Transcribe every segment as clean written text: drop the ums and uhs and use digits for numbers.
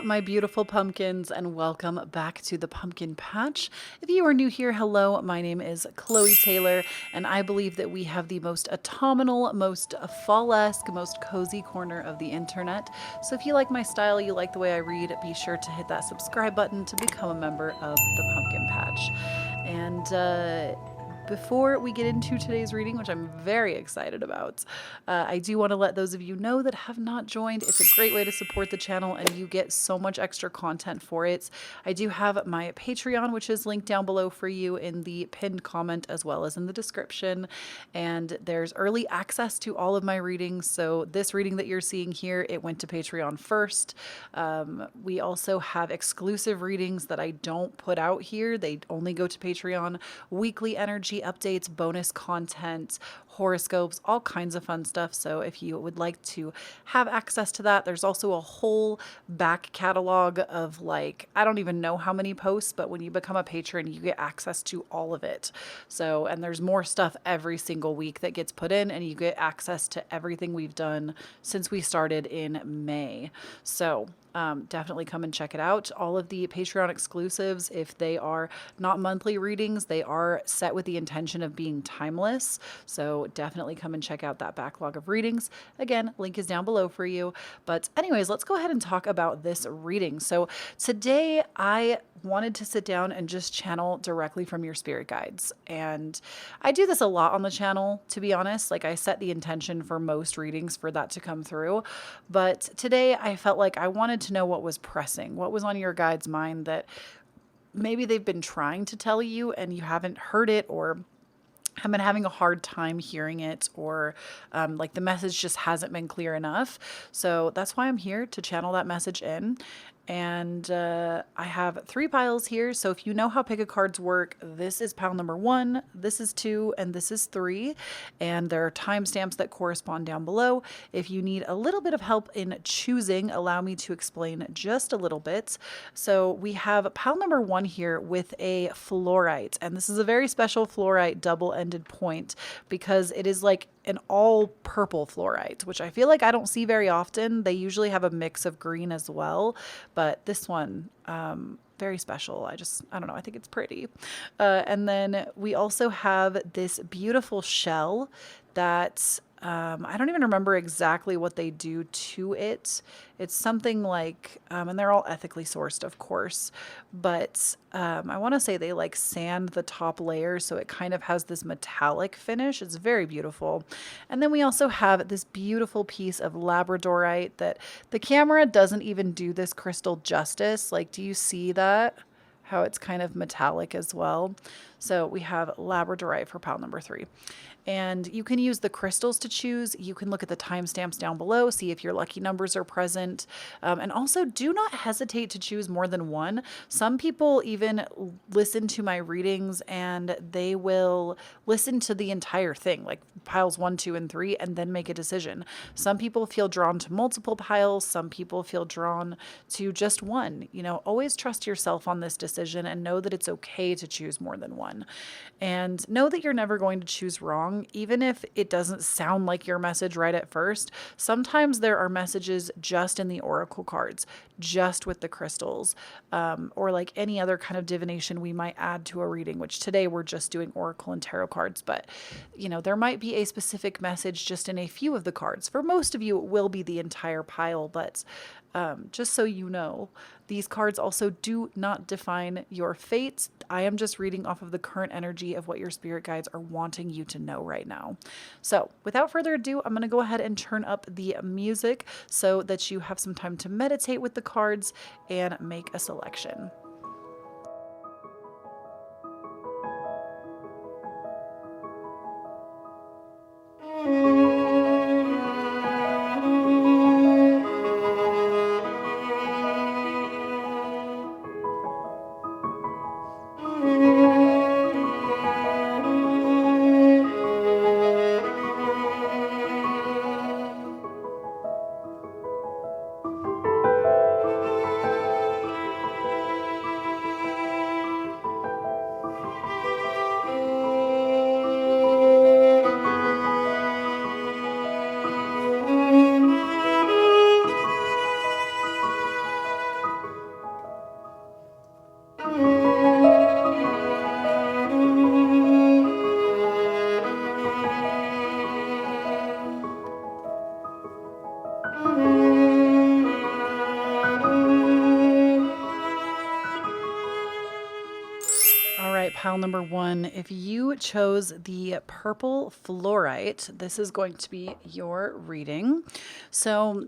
my beautiful pumpkins, and welcome back to the Pumpkin Patch. If you are new here, hello, my name is Kloee Taylor, and I believe that we have the most autumnal, most fall-esque, most cozy corner of the internet. So if you like my style, you like the way I read, be sure to hit that subscribe button to become a member of the Pumpkin Patch. And before we get into today's reading, which I'm very excited about, I do want to let those of you know that have not joined. It's a great way to support the channel and you get so much extra content for it. I do have my Patreon, which is linked down below for you in the pinned comment as well as in the description. And there's early access to all of my readings. So this reading that you're seeing here, it went to Patreon first. We also have exclusive readings that I don't put out here. They only go to Patreon. Weekly energy updates, bonus content, horoscopes, all kinds of fun stuff. So if you would like to have access to that, there's also a whole back catalog of, like, I don't even know how many posts, but when you become a patron, you get access to all of it. So, and there's more stuff every single week that gets put in, and you get access to everything we've done since we started in May. So definitely come and check it out. All of the Patreon exclusives, if they are not monthly readings, they are set with the intention of being timeless. So definitely come and check out that backlog of readings. Again, link is down below for you. But anyways, let's go ahead and talk about this reading. So today I wanted to sit down and just channel directly from your spirit guides. And I do this a lot on the channel, to be honest. Like, I set the intention for most readings for that to come through. But today I felt like I wanted to know what was pressing, what was on your guide's mind that maybe they've been trying to tell you and you haven't heard it, or have been having a hard time hearing it, or like the message just hasn't been clear enough. So that's why I'm here to channel that message in. And I have 3 piles here. So if you know how pick a cards work, this is pile number 1, this is 2, and this is 3. And there are timestamps that correspond down below. If you need a little bit of help in choosing, allow me to explain just a little bit. So we have pile number 1 here with a fluorite. And this is a very special fluorite double-ended point because it is like an all purple fluorite, which I feel like I don't see very often. They usually have a mix of green as well, but this one, very special. I don't know. I think it's pretty. And then we also have this beautiful shell that I don't even remember exactly what they do to it. It's something like, and they're all ethically sourced, of course, but I want to say they like sand the top layer so it kind of has this metallic finish. It's very beautiful. And then we also have this beautiful piece of labradorite that the camera doesn't even do this crystal justice. Like, do you see that? How it's kind of metallic as well. So we have labradorite for pile number 3. And you can use the crystals to choose. You can look at the timestamps down below, see if your lucky numbers are present. And also, do not hesitate to choose more than one. Some people even listen to my readings and they will listen to the entire thing, like piles 1, 2, and 3, and then make a decision. Some people feel drawn to multiple piles. Some people feel drawn to just one. You know, always trust yourself on this decision and know that it's okay to choose more than one. And know that you're never going to choose wrong, even if it doesn't sound like your message right at first. Sometimes there are messages just in the oracle cards, just with the crystals, or like any other kind of divination we might add to a reading, which today we're just doing oracle and tarot cards. But, you know, there might be a specific message just in a few of the cards. For most of you, it will be the entire pile, but just so you know, these cards also do not define your fate. I am just reading off of the current energy of what your spirit guides are wanting you to know right now. So without further ado, I'm going to go ahead and turn up the music so that you have some time to meditate with the cards and make a selection. pile number one, if you chose the purple fluorite, this is going to be your reading. So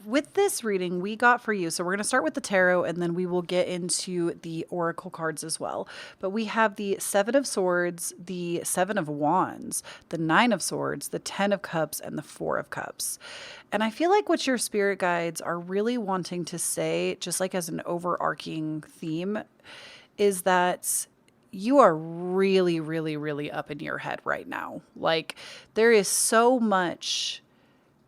with this reading we got for you, so we're going to start with the tarot and then we will get into the oracle cards as well. But we have the Seven of Swords, the Seven of Wands, the Nine of Swords, the Ten of Cups, and the Four of Cups. And I feel like what your spirit guides are really wanting to say, just like as an overarching theme, is that you are really, really, really up in your head right now. Like, there is so much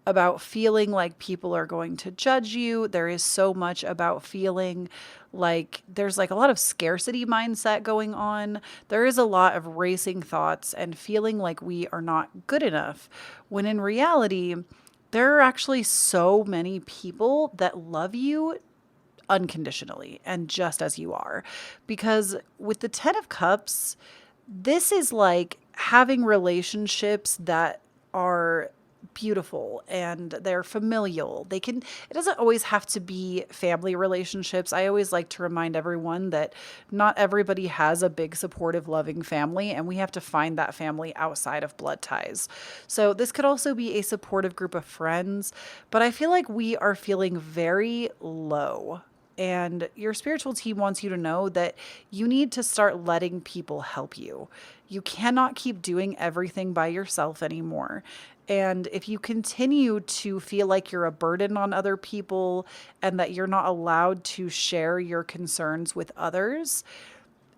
about feeling like people are going to judge you. There is so much about feeling like there's like a lot of scarcity mindset going on. There is a lot of racing thoughts and feeling like we are not good enough, when in reality, there are actually so many people that love you unconditionally and just as you are. Because with the Ten of Cups, this is like having relationships that are beautiful and they're familial. It doesn't always have to be family relationships. I always like to remind everyone that not everybody has a big, supportive, loving family, and we have to find that family outside of blood ties. So this could also be a supportive group of friends, but I feel like we are feeling very low. And your spiritual team wants you to know that you need to start letting people help you. You cannot keep doing everything by yourself anymore. And if you continue to feel like you're a burden on other people and that you're not allowed to share your concerns with others,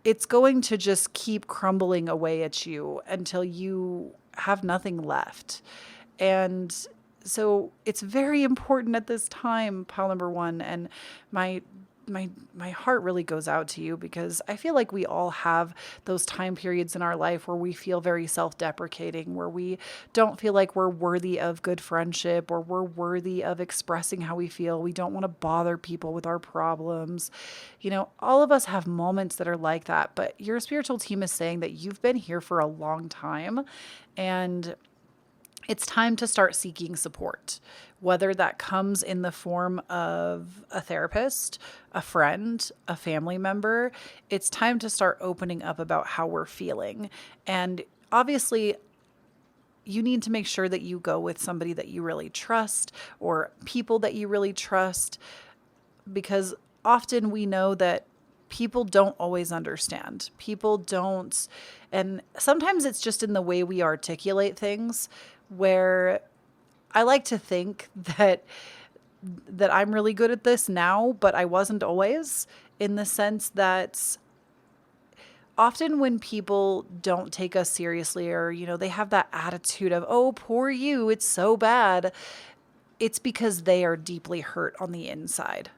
it's going to just keep crumbling away at you until you have nothing left. And so it's very important at this time, pile number one, and my heart really goes out to you, because I feel like we all have those time periods in our life where we feel very self-deprecating, where we don't feel like we're worthy of good friendship or we're worthy of expressing how we feel. We don't want to bother people with our problems. You know, all of us have moments that are like that, but your spiritual team is saying that you've been here for a long time, and it's time to start seeking support, whether that comes in the form of a therapist, a friend, a family member. It's time to start opening up about how we're feeling. And obviously, you need to make sure that you go with somebody that you really trust or people that you really trust, because often we know that people don't always understand. People don't, and sometimes it's just in the way we articulate things, where I like to think that I'm really good at this now, but I wasn't always, in the sense that often when people don't take us seriously, or, you know, they have that attitude of, oh, poor you, it's so bad, it's because they are deeply hurt on the inside.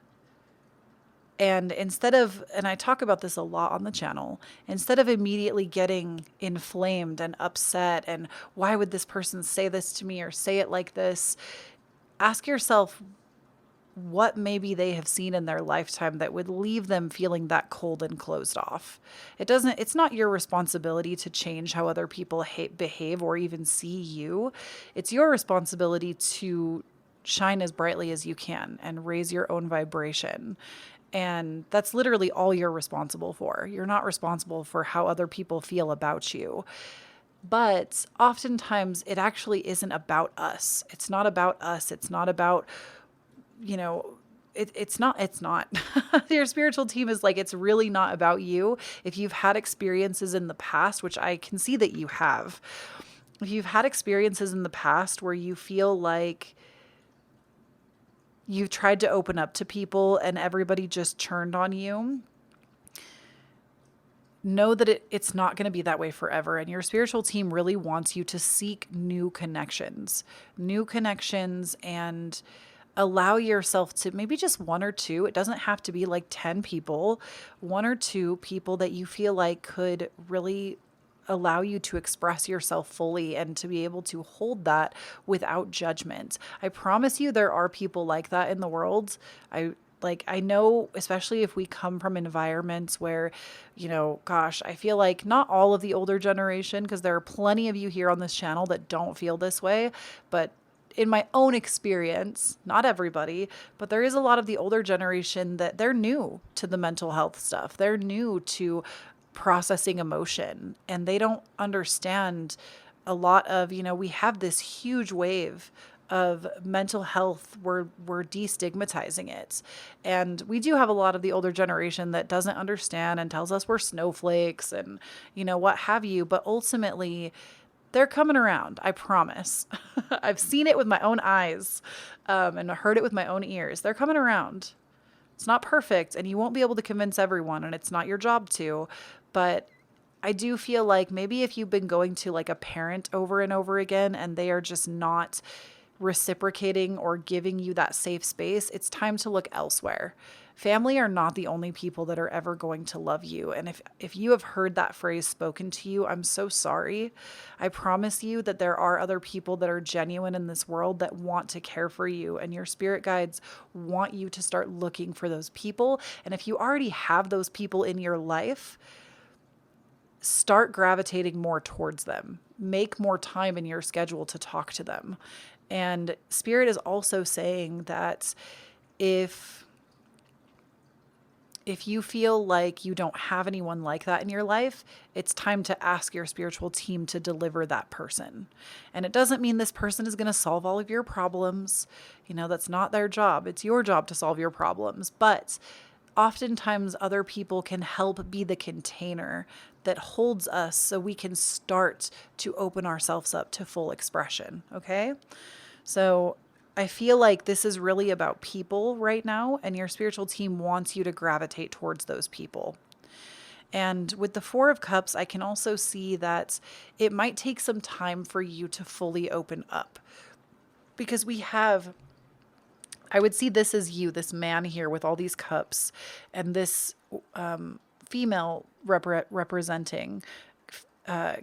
And and I talk about this a lot on the channel, instead of immediately getting inflamed and upset and why would this person say this to me or say it like this, ask yourself what maybe they have seen in their lifetime that would leave them feeling that cold and closed off. It's not your responsibility to change how other people behave or even see you. It's your responsibility to shine as brightly as you can and raise your own vibration. And that's literally all you're responsible for. You're not responsible for how other people feel about you. But oftentimes it actually isn't about us. It's not about us. It's not about, you know, it's not. Your spiritual team is like, it's really not about you. If you've had experiences in the past, which I can see that you have, if you've had experiences in the past where you feel like you've tried to open up to people and everybody just turned on you, know that it's not going to be that way forever. And your spiritual team really wants you to seek new connections, and allow yourself to maybe just one or two. It doesn't have to be like 10 people, one or two people that you feel like could really allow you to express yourself fully and to be able to hold that without judgment. I promise you there are people like that in the world. I know, especially if we come from environments where, you know, gosh, I feel like not all of the older generation, because there are plenty of you here on this channel that don't feel this way, but in my own experience, not everybody, but there is a lot of the older generation that they're new to the mental health stuff. They're new to processing emotion, and they don't understand a lot of, we have this huge wave of mental health. We're destigmatizing it. And we do have a lot of the older generation that doesn't understand and tells us we're snowflakes and, what have you. But ultimately, they're coming around. I promise. I've seen it with my own eyes, and heard it with my own ears. They're coming around. It's not perfect, and you won't be able to convince everyone, and it's not your job to. But I do feel like maybe if you've been going to like a parent over and over again and they are just not reciprocating or giving you that safe space, it's time to look elsewhere. Family are not the only people that are ever going to love you. And if you have heard that phrase spoken to you, I'm so sorry. I promise you that there are other people that are genuine in this world that want to care for you. And your spirit guides want you to start looking for those people. And if you already have those people in your life, start gravitating more towards them. Make more time in your schedule to talk to them. And Spirit is also saying that if you feel like you don't have anyone like that in your life, it's time to ask your spiritual team to deliver that person. And it doesn't mean this person is going to solve all of your problems. That's not their job. It's your job to solve your problems. But oftentimes other people can help be the container that holds us so we can start to open ourselves up to full expression. Okay? So I feel like this is really about people right now, and your spiritual team wants you to gravitate towards those people. And with the Four of Cups, I can also see that it might take some time for you to fully open up, because I would see this as you, this man here with all these cups, and this female representing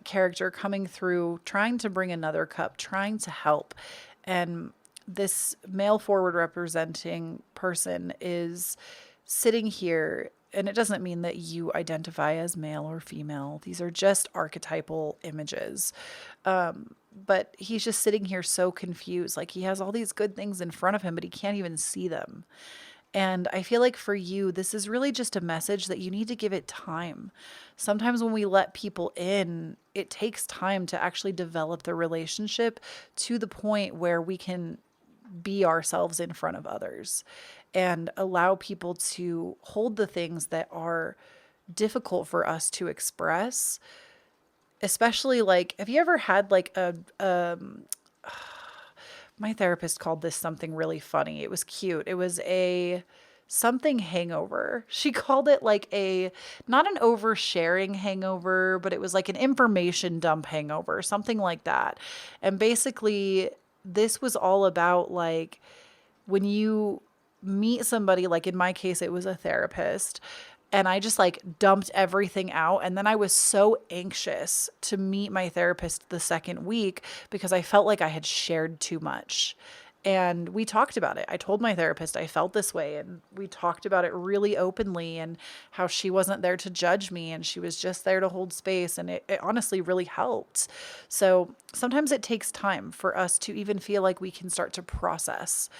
character coming through, trying to bring another cup, trying to help. And this male forward representing person is sitting here, and it doesn't mean that you identify as male or female. These are just archetypal images. But he's just sitting here so confused. Like, he has all these good things in front of him, but he can't even see them. And I feel like for you, this is really just a message that you need to give it time. Sometimes when we let people in, it takes time to actually develop the relationship to the point where we can be ourselves in front of others and allow people to hold the things that are difficult for us to express. Especially, like, have you ever had like my therapist called this something really funny. It was cute. It was a something hangover. She called it like not an oversharing hangover, but it was like an information dump hangover, something like that. And basically, this was all about like when you meet somebody, like in my case, it was a therapist. And I just like dumped everything out. And then I was so anxious to meet my therapist the second week because I felt like I had shared too much. And we talked about it. I told my therapist I felt this way, and we talked about it really openly, and how she wasn't there to judge me and she was just there to hold space. And it honestly really helped. So sometimes it takes time for us to even feel like we can start to process.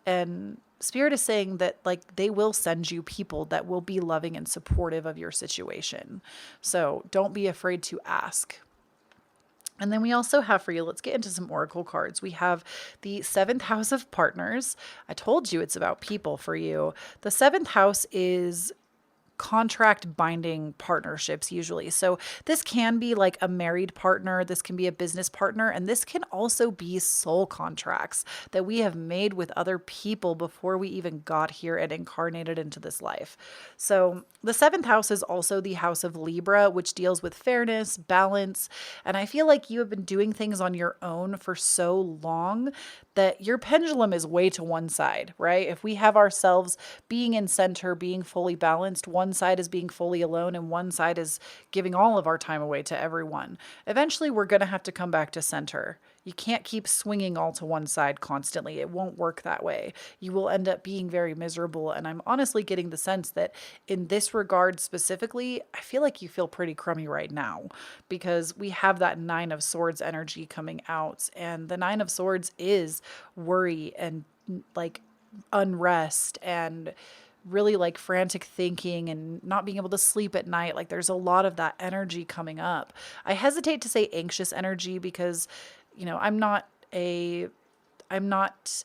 And Spirit is saying that like they will send you people that will be loving and supportive of your situation. So don't be afraid to ask. And then we also have for you, let's get into some oracle cards. We have the 7th house of partners. I told you it's about people for you. The 7th house is contract binding partnerships usually. So this can be like a married partner, this can be a business partner, and this can also be soul contracts that we have made with other people before we even got here and incarnated into this life. So the 7th house is also the house of Libra, which deals with fairness, balance, and I feel like you have been doing things on your own for so long that your pendulum is way to one side, right? If we have ourselves being in center, being fully balanced, one side is being fully alone and one side is giving all of our time away to everyone. Eventually, we're going to have to come back to center. You can't keep swinging all to one side constantly. It won't work that way. You will end up being very miserable. And I'm honestly getting the sense that in this regard specifically, I feel like you feel pretty crummy right now because we have that 9 of Swords energy coming out. And the 9 of Swords is worry and like unrest and really like frantic thinking and not being able to sleep at night. Like there's a lot of that energy coming up. I hesitate to say anxious energy because, I'm not a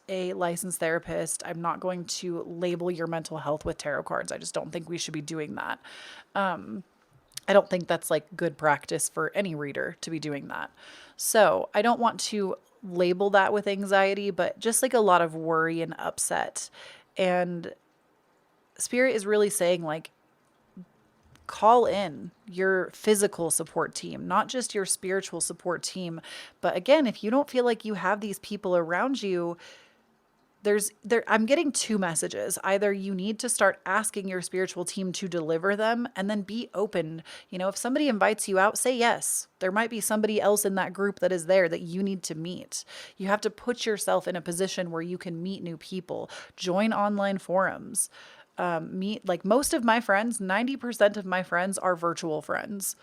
licensed therapist. I'm not going to label your mental health with tarot cards. I just don't think we should be doing that. I don't think that's like good practice for any reader to be doing that. So I don't want to label that with anxiety, but just like a lot of worry and upset. And Spirit is really saying, like, call in your physical support team, not just your spiritual support team. But again, if you don't feel like you have these people around you, I'm getting two messages. Either you need to start asking your spiritual team to deliver them, and then be open. If somebody invites you out, say yes. There might be somebody else in that group that is there that you need to meet. You have to put yourself in a position where you can meet new people, join online forums. Meet, like, most of my friends, 90% of my friends are virtual friends.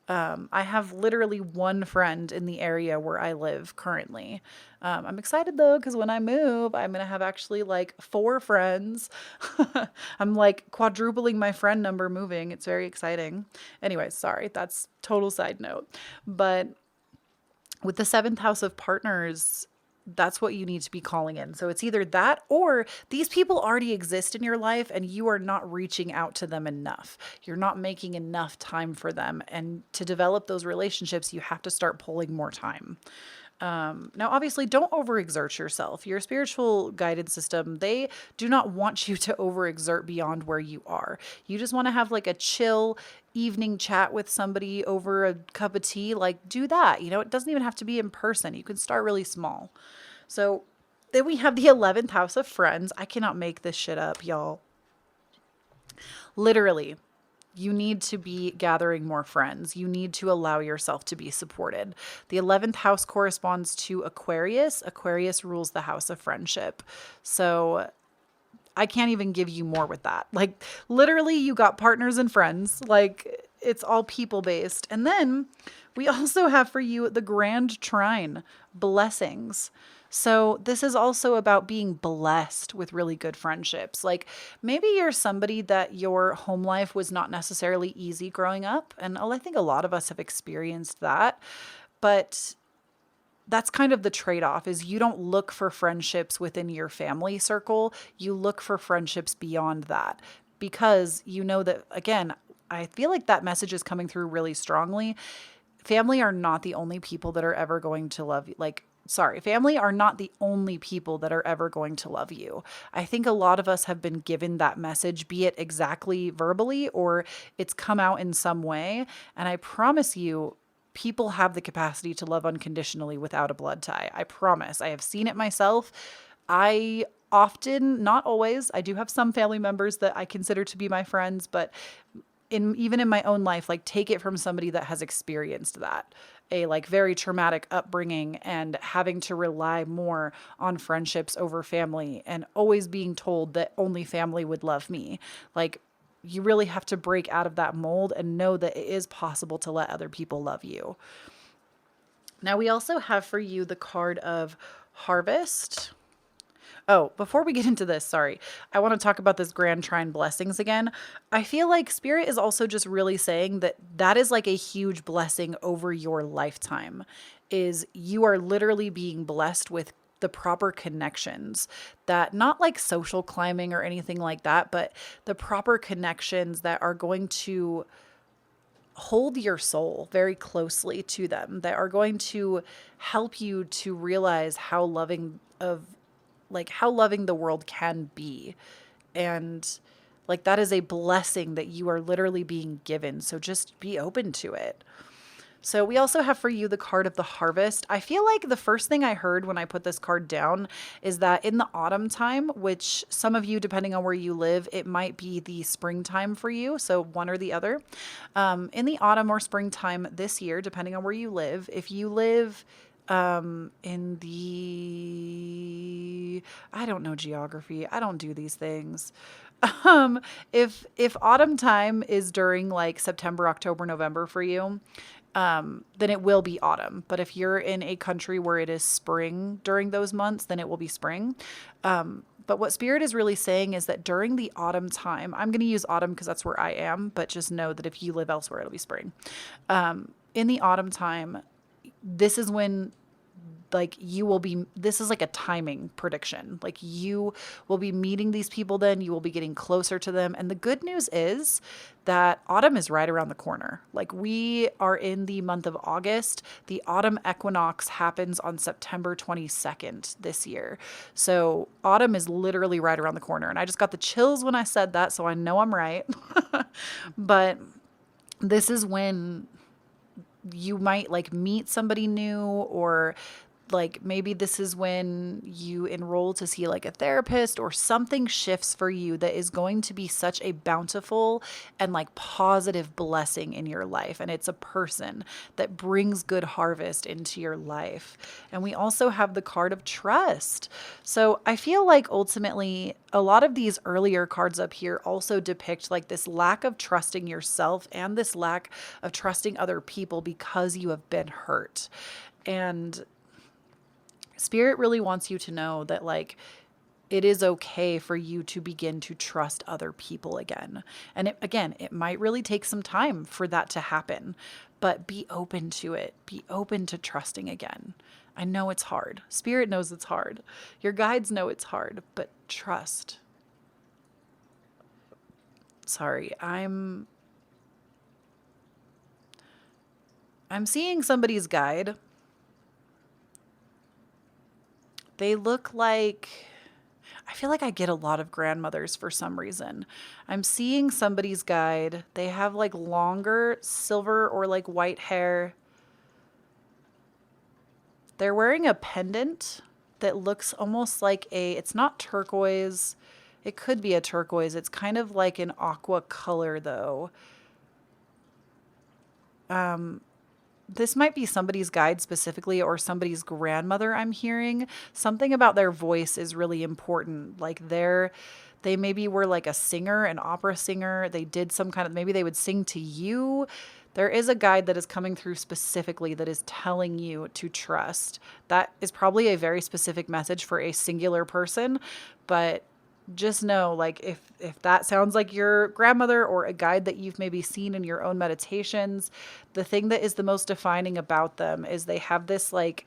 I have literally one friend in the area where I live currently. I'm excited though, because when I move, I'm going to have actually like 4 friends. I'm like quadrupling my friend number moving. It's very exciting. Anyways, sorry, that's total side note. But with the 7th house of partners, that's what you need to be calling in. So it's either that, or these people already exist in your life and you are not reaching out to them enough. You're not making enough time for them. And to develop those relationships, you have to start pulling more time. Now, obviously, don't overexert yourself. Your spiritual guidance system, they do not want you to overexert beyond where you are. You just want to have like a chill evening chat with somebody over a cup of tea. Like, do that. It doesn't even have to be in person. You can start really small. So then we have the 11th house of friends. I cannot make this shit up, y'all. Literally. You need to be gathering more friends. You need to allow yourself to be supported. The 11th house corresponds to Aquarius. Aquarius rules the house of friendship. So I can't even give you more with that. Like, literally, you got partners and friends. Like, it's all people based. And then we also have for you the Grand Trine, blessings. So this is also about being blessed with really good friendships. Like, maybe you're somebody that your home life was not necessarily easy growing up. And I think a lot of us have experienced that. But that's kind of the trade-off, is you don't look for friendships within your family circle. You look for friendships beyond that, because you know that, again, I feel like that message is coming through really strongly. Family are not the only people that are ever going to love you. Family are not the only people that are ever going to love you. I think a lot of us have been given that message, be it exactly verbally or it's come out in some way. And I promise you, people have the capacity to love unconditionally without a blood tie. I promise. I have seen it myself. I often, not always, I do have some family members that I consider to be my friends, but even in my own life, like, take it from somebody that has experienced that, a like very traumatic upbringing and having to rely more on friendships over family and always being told that only family would love me. Like, you really have to break out of that mold and know that it is possible to let other people love you. Now, we also have for you the card of Harvest. Oh, before we get into this, sorry, I want to talk about this Grand Trine blessings again. I feel like Spirit is also just really saying that that is like a huge blessing over your lifetime, is you are literally being blessed with the proper connections, that not like social climbing or anything like that, but the proper connections that are going to hold your soul very closely to them, that are going to help you to realize how loving the world can be. And like, that is a blessing that you are literally being given. So just be open to it. So we also have for you the card of the Harvest. I feel like the first thing I heard when I put this card down is that in the autumn time, which some of you, depending on where you live, it might be the springtime for you. So one or the other. In the autumn or springtime this year, depending on where you live, if you live in the, I don't know geography. I don't do these things. If autumn time is during like September, October, November for you, then it will be autumn. But if you're in a country where it is spring during those months, then it will be spring. But But what Spirit is really saying is that during the autumn time, I'm going to use autumn because that's where I am, but just know that if you live elsewhere, it'll be spring. In the autumn time, this is when like you will be, this is like a timing prediction. Like you will be meeting these people, then you will be getting closer to them. And the good news is that autumn is right around the corner. Like we are in the month of August. The autumn equinox happens on September 22nd this year. So autumn is literally right around the corner. And I just got the chills when I said that, so I know I'm right. But this is when you might like meet somebody new, or like maybe this is when you enroll to see like a therapist, or something shifts for you that is going to be such a bountiful and like positive blessing in your life. And it's a person that brings good harvest into your life. And we also have the card of trust. So I feel like ultimately a lot of these earlier cards up here also depict like this lack of trusting yourself and this lack of trusting other people because you have been hurt. And Spirit really wants you to know that like it is okay for you to begin to trust other people again. And it might really take some time for that to happen, but be open to it. Be open to trusting again. I know it's hard. Spirit knows it's hard. Your guides know it's hard, but trust. Sorry, I'm seeing somebody's guide. They look like, I feel like I get a lot of grandmothers for some reason. I'm seeing somebody's guide. They have like longer silver or like white hair. They're wearing a pendant that looks almost like it's not turquoise. It could be a turquoise. It's kind of like an aqua color though. This might be somebody's guide specifically, or somebody's grandmother. I'm hearing something about their voice is really important. Like they maybe were like a singer, an opera singer. They did some kind of, maybe they would sing to you. There is a guide that is coming through specifically that is telling you to trust. That is probably a very specific message for a singular person, but just know, like, if that sounds like your grandmother or a guide that you've maybe seen in your own meditations, the thing that is the most defining about them is they have this, like,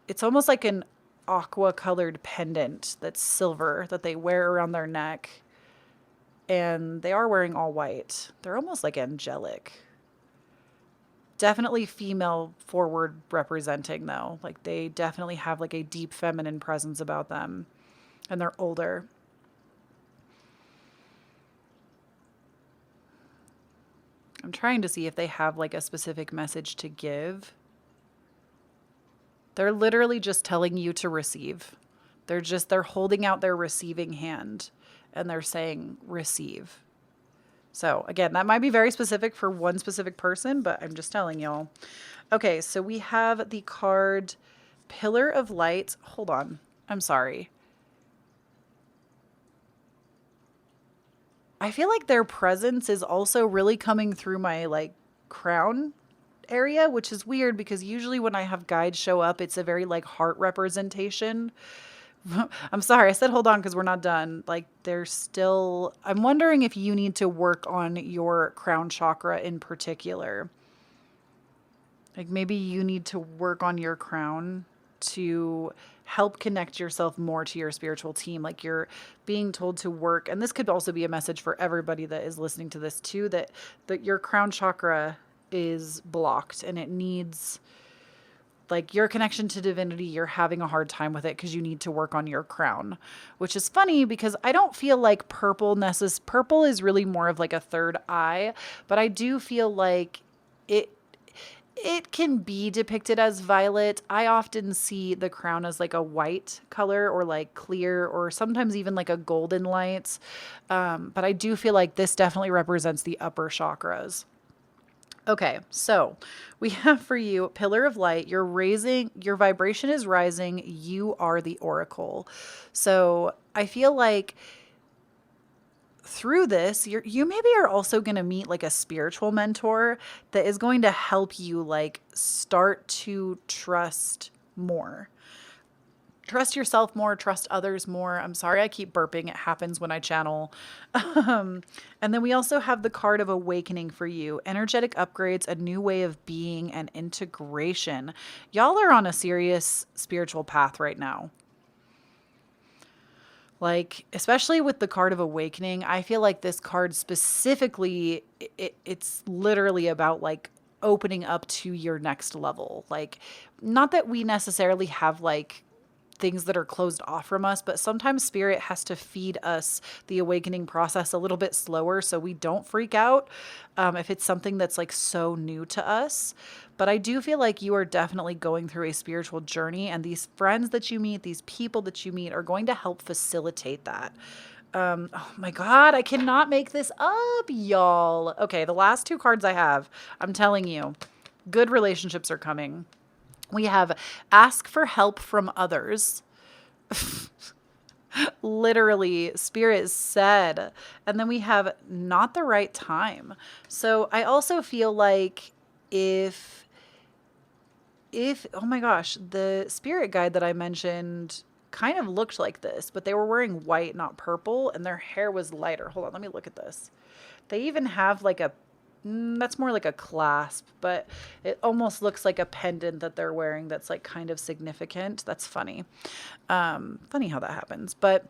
it's almost like an aqua colored pendant that's silver that they wear around their neck. And they are wearing all white. They're almost like angelic. Definitely female forward representing though. Like they definitely have like a deep feminine presence about them. And they're older. I'm trying to see if they have like a specific message to give. They're literally just telling you to receive. They're holding out their receiving hand and they're saying receive. So again, that might be very specific for one specific person, but I'm just telling y'all. Okay, so we have the card Pillar of Light. Hold on. I'm sorry. I feel like their presence is also really coming through my like crown area, which is weird because usually when I have guides show up, it's a very like heart representation. I'm sorry, I said hold on because we're not done. Like there's still, I'm wondering if you need to work on your crown chakra in particular. Like maybe you need to work on your crown to help connect yourself more to your spiritual team. Like you're being told to work, and this could also be a message for everybody that is listening to this too, that your crown chakra is blocked and it needs, like your connection to divinity, you're having a hard time with it because you need to work on your crown, which is funny because I don't feel like purple is really more of like a third eye, but I do feel like it can be depicted as violet. I often see the crown as like a white color or like clear or sometimes even like a golden light. But I do feel like this definitely represents the upper chakras. Okay, so we have for you Pillar of Light. Your vibration is rising. You are the oracle. So I feel like through this, you maybe are also going to meet like a spiritual mentor that is going to help you like start to trust more. trust yourself more, trust others more. I'm sorry I keep burping. It happens when I channel. And then we also have the card of awakening for you, energetic upgrades, a new way of being, and integration. Y'all are on a serious spiritual path right now. Like, especially with the card of awakening, I feel like this card specifically, it's literally about like opening up to your next level. Like, not that we necessarily have like things that are closed off from us, but sometimes spirit has to feed us the awakening process a little bit slower so we don't freak out if it's something that's like so new to us. But I do feel like you are definitely going through a spiritual journey, and these friends that you meet, these people that you meet are going to help facilitate that. Oh my God, I cannot make this up, y'all. Okay, the last two cards I have, I'm telling you, good relationships are coming. We have ask for help from others. Literally, Spirit said. And then we have not the right time. So I also feel like if oh my gosh, the spirit guide that I mentioned kind of looked like this, but they were wearing white, not purple, and their hair was lighter. Hold on, let me look at this. They even have like a that's more like a clasp, but it almost looks like a pendant that they're wearing that's like kind of significant. That's funny. Funny how that happens. But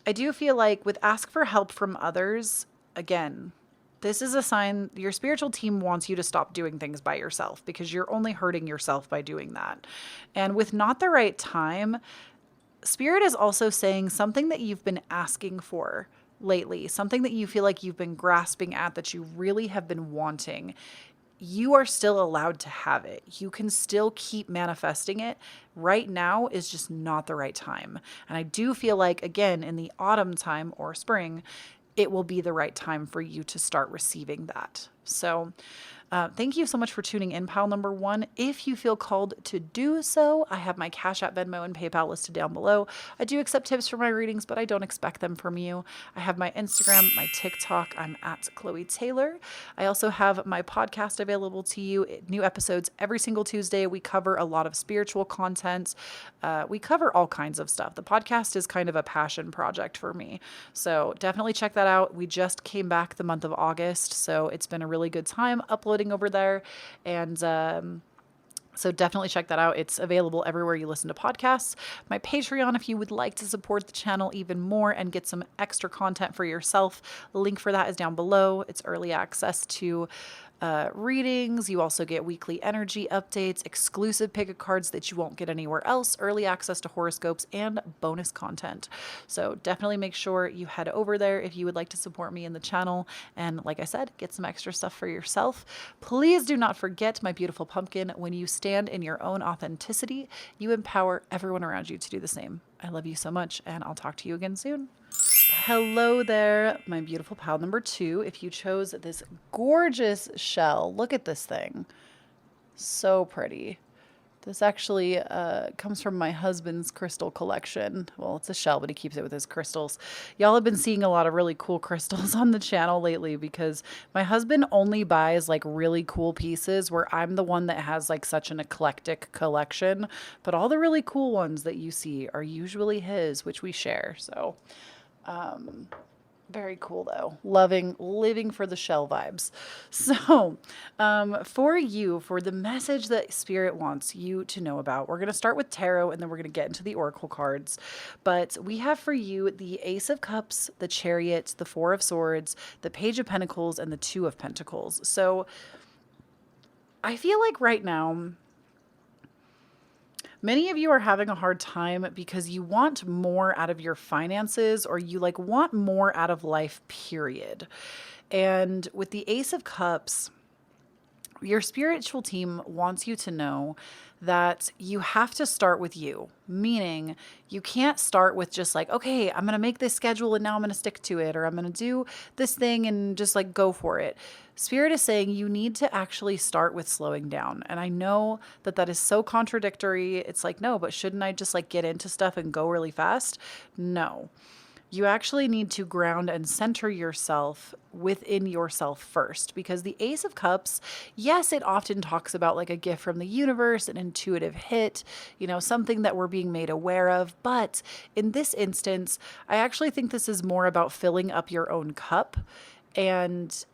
I do feel like with ask for help from others, again, this is a sign your spiritual team wants you to stop doing things by yourself because you're only hurting yourself by doing that. And with not the right time, Spirit is also saying something that you've been asking for lately, something that you feel like you've been grasping at that you really have been wanting. You are still allowed to have it. You can still keep manifesting it. Right now is just not the right time. And I do feel like, again, in the autumn time or spring, it will be the right time for you to start receiving that. So thank you so much for tuning in, pile number one. If you feel called to do so, I have my Cashapp, Venmo, and PayPal listed down below. I do accept tips for my readings, but I don't expect them from you. I have my Instagram, my TikTok. I'm at Kloee Taylor. I also have my podcast available to you. New episodes every single Tuesday. We cover a lot of spiritual content. We cover all kinds of stuff. The podcast is kind of a passion project for me. So definitely check that out. We just came back the month of August, so it's been a really good time uploading over there. And so definitely check that out. It's available everywhere you listen to podcasts. My Patreon, if you would like to support the channel even more and get some extra content for yourself, the link for that is down below. It's early access to readings. You also get weekly energy updates, exclusive pick of cards that you won't get anywhere else, early access to horoscopes, and bonus content. So definitely make sure you head over there if you would like to support me in the channel. And like I said, get some extra stuff for yourself. Please do not forget, my beautiful pumpkin, when you stand in your own authenticity, you empower everyone around you to do the same. I love you so much, and I'll talk to you again soon. Hello there, my beautiful pal number two. If you chose this gorgeous shell, look at this thing. So pretty. This actually comes from my husband's crystal collection. Well, it's a shell, but he keeps it with his crystals. Y'all have been seeing a lot of really cool crystals on the channel lately because my husband only buys like really cool pieces where I'm the one that has like such an eclectic collection. But all the really cool ones that you see are usually his, which we share. So very cool though. Living for the shell vibes. So, for you, for the message that Spirit wants you to know about, we're going to start with tarot and then we're going to get into the oracle cards. But we have for you the Ace of Cups, the Chariot, the Four of Swords, the Page of Pentacles, and the Two of Pentacles. So, I feel like right now, many of you are having a hard time because you want more out of your finances or you like want more out of life, period. And with the Ace of Cups, your spiritual team wants you to know that you have to start with you, meaning you can't start with just like, okay, I'm going to make this schedule and now I'm going to stick to it, or I'm going to do this thing and just like go for it. Spirit is saying you need to actually start with slowing down. And I know that that is so contradictory. It's like, no, but shouldn't I just like get into stuff and go really fast? No. You actually need to ground and center yourself within yourself first, because the Ace of Cups, yes, it often talks about like a gift from the universe, an intuitive hit, something that we're being made aware of. But in this instance, I actually think this is more about filling up your own cup and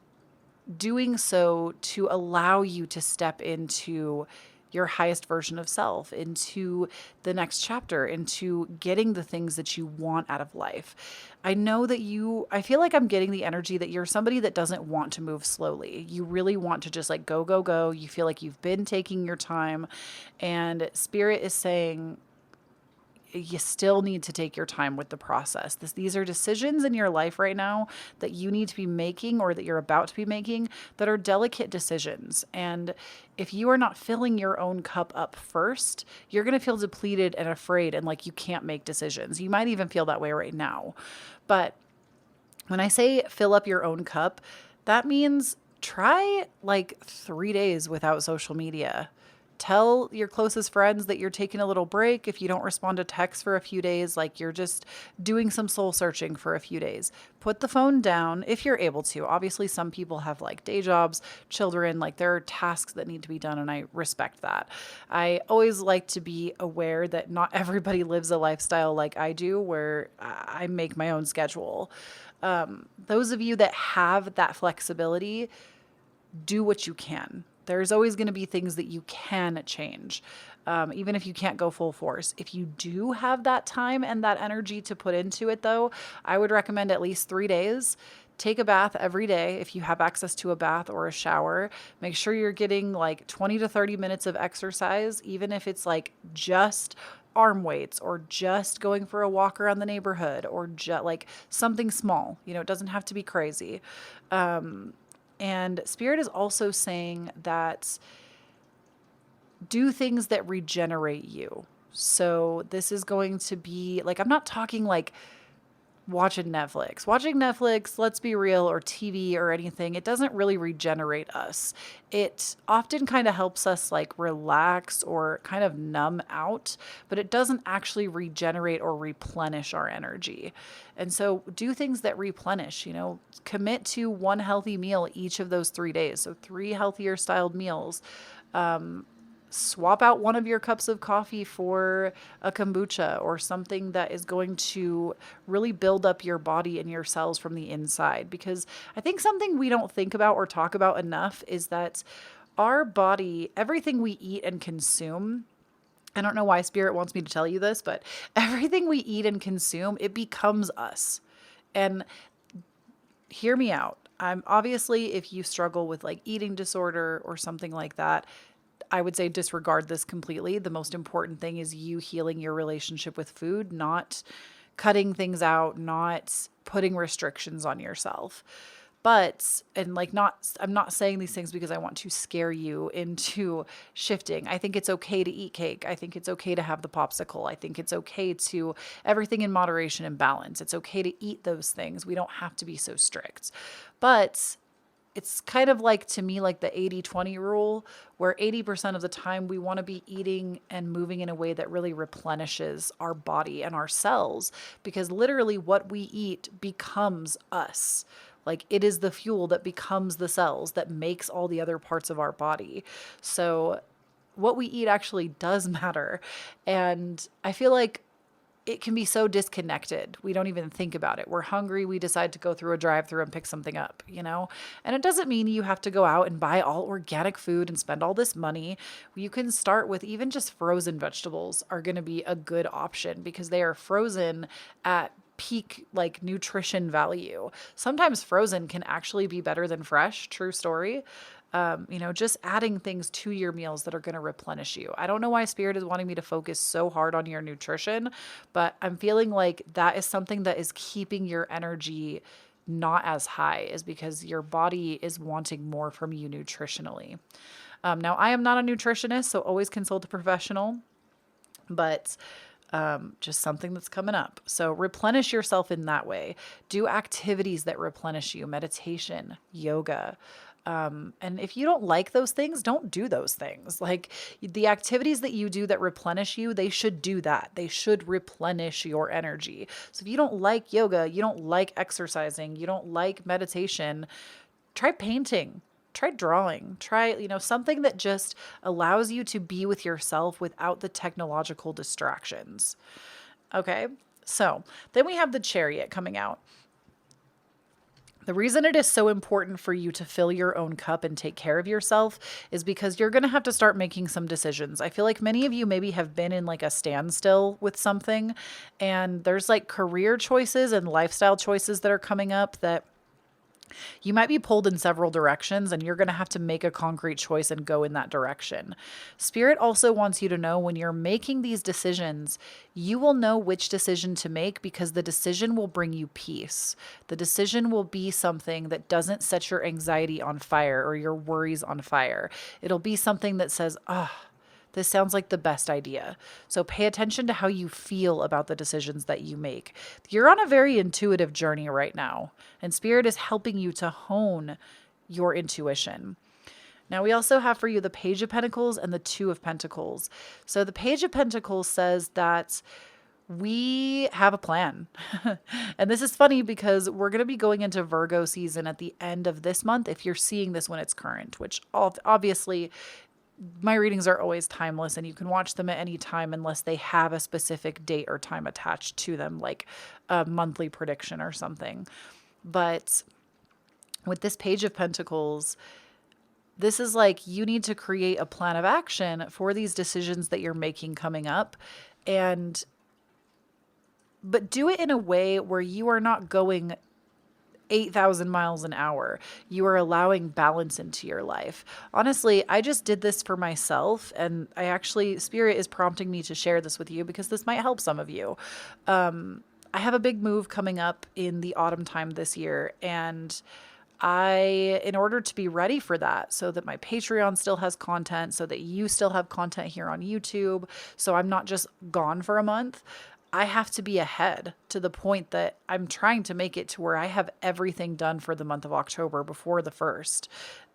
doing so to allow you to step into your highest version of self, into the next chapter, into getting the things that you want out of life. I feel like I'm getting the energy that you're somebody that doesn't want to move slowly. You really want to just like go, go, go. You feel like you've been taking your time, and Spirit is saying, you still need to take your time with the process. These are decisions in your life right now that you need to be making, or that you're about to be making, that are delicate decisions. And if you are not filling your own cup up first, you're going to feel depleted and afraid and like you can't make decisions. You might even feel that way right now. But when I say fill up your own cup, that means try like 3 days without social media. Tell your closest friends that you're taking a little break. If you don't respond to texts for a few days, like you're just doing some soul searching for a few days. Put the phone down if you're able to. Obviously, some people have like day jobs, children, like there are tasks that need to be done, and I respect that. I always like to be aware that not everybody lives a lifestyle like I do, where I make my own schedule. Those of you that have that flexibility, do what you can. There's always going to be things that you can change, even if you can't go full force. If you do have that time and that energy to put into it, though, I would recommend at least 3 days. Take a bath every day if you have access to a bath or a shower. Make sure you're getting like 20 to 30 minutes of exercise, even if it's like just arm weights or just going for a walk around the neighborhood, or just like something small. It doesn't have to be crazy. And Spirit is also saying that do things that regenerate you. So this is going to be like, I'm not talking like watching Netflix. Watching Netflix, let's be real, or TV or anything, it doesn't really regenerate us. It often kind of helps us like relax or kind of numb out, but it doesn't actually regenerate or replenish our energy. And so do things that replenish, commit to one healthy meal each of those 3 days. So 3 healthier styled meals. Swap out one of your cups of coffee for a kombucha or something that is going to really build up your body and your cells from the inside. Because I think something we don't think about or talk about enough is that our body, everything we eat and consume, I don't know why Spirit wants me to tell you this, but everything we eat and consume, it becomes us. And hear me out. I'm obviously, if you struggle with like eating disorder or something like that, I would say disregard this completely. The most important thing is you healing your relationship with food, not cutting things out, not putting restrictions on yourself. But, and like, I'm not saying these things because I want to scare you into shifting. I think it's okay to eat cake. I think it's okay to have the popsicle. I think it's okay to everything in moderation and balance. It's okay to eat those things. We don't have to be so strict. But it's kind of like, to me, like the 80-20 rule, where 80% of the time we want to be eating and moving in a way that really replenishes our body and our cells, because literally what we eat becomes us. Like it is the fuel that becomes the cells that makes all the other parts of our body. So what we eat actually does matter. And I feel like it can be so disconnected. We don't even think about it. We're hungry. We decide to go through a drive-through and pick something up, And it doesn't mean you have to go out and buy all organic food and spend all this money. You can start with even just frozen vegetables are going to be a good option, because they are frozen at peak like nutrition value. Sometimes frozen can actually be better than fresh. True story. Just adding things to your meals that are going to replenish you. I don't know why Spirit is wanting me to focus so hard on your nutrition, but I'm feeling like that is something that is keeping your energy not as high, is because your body is wanting more from you nutritionally. Now, I am not a nutritionist, so always consult a professional, but just something that's coming up. So replenish yourself in that way. Do activities that replenish you, meditation, yoga, And if you don't like those things, don't do those things. Like the activities that you do that replenish you, they should do that. They should replenish your energy. So if you don't like yoga, you don't like exercising, you don't like meditation, try painting, try drawing, try, something that just allows you to be with yourself without the technological distractions. Okay. So then we have the Chariot coming out. The reason it is so important for you to fill your own cup and take care of yourself is because you're going to have to start making some decisions. I feel like many of you maybe have been in like a standstill with something, and there's like career choices and lifestyle choices that are coming up that you might be pulled in several directions, and you're going to have to make a concrete choice and go in that direction. Spirit also wants you to know when you're making these decisions, you will know which decision to make because the decision will bring you peace. The decision will be something that doesn't set your anxiety on fire or your worries on fire. It'll be something that says, this sounds like the best idea. So pay attention to how you feel about the decisions that you make. You're on a very intuitive journey right now, and Spirit is helping you to hone your intuition. Now, we also have for you the Page of Pentacles and the Two of Pentacles. So the Page of Pentacles says that we have a plan. And this is funny because we're going to be going into Virgo season at the end of this month if you're seeing this when it's current, which obviously my readings are always timeless and you can watch them at any time unless they have a specific date or time attached to them, like a monthly prediction or something. But with this Page of Pentacles, this is like you need to create a plan of action for these decisions that you're making coming up, but do it in a way where you are not going 8,000 miles an hour. You are allowing balance into your life. Honestly, I just did this for myself, and Spirit is prompting me to share this with you because this might help some of you. I have a big move coming up in the autumn time this year, and in order to be ready for that, so that my Patreon still has content, so that you still have content here on YouTube, so I'm not just gone for a month, I have to be ahead to the point that I'm trying to make it to where I have everything done for the month of October before the 1st.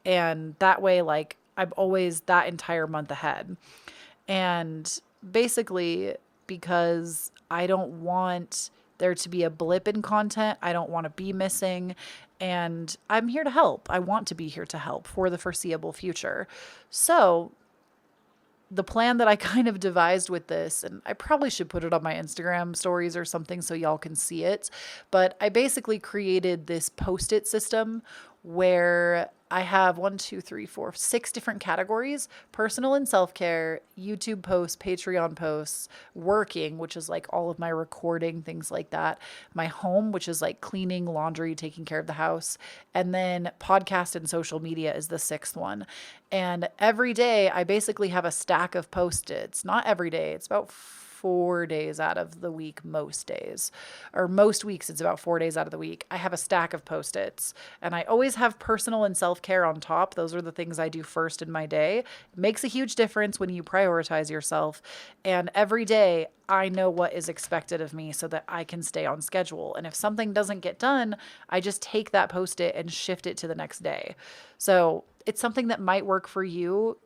And that way, like, I'm always that entire month ahead. And basically, because I don't want there to be a blip in content, I don't want to be missing, and I'm here to help. I want to be here to help for the foreseeable future. So the plan that I kind of devised with this, and I probably should put it on my Instagram stories or something so y'all can see it, but I basically created this post-it system where I have 6 different categories: personal and self-care, YouTube posts, Patreon posts, working, which is like all of my recording, things like that, my home, which is like cleaning, laundry, taking care of the house, and then podcast and social media is the 6th one. And every day I basically have a stack of post-its. Not every day, it's about 4 days out of the week, most days, or most weeks, it's about 4 days out of the week. I have a stack of Post-its, and I always have personal and self-care on top. Those are the things I do first in my day. It makes a huge difference when you prioritize yourself. And every day I know what is expected of me so that I can stay on schedule. And if something doesn't get done, I just take that Post-it and shift it to the next day. So it's something that might work for you.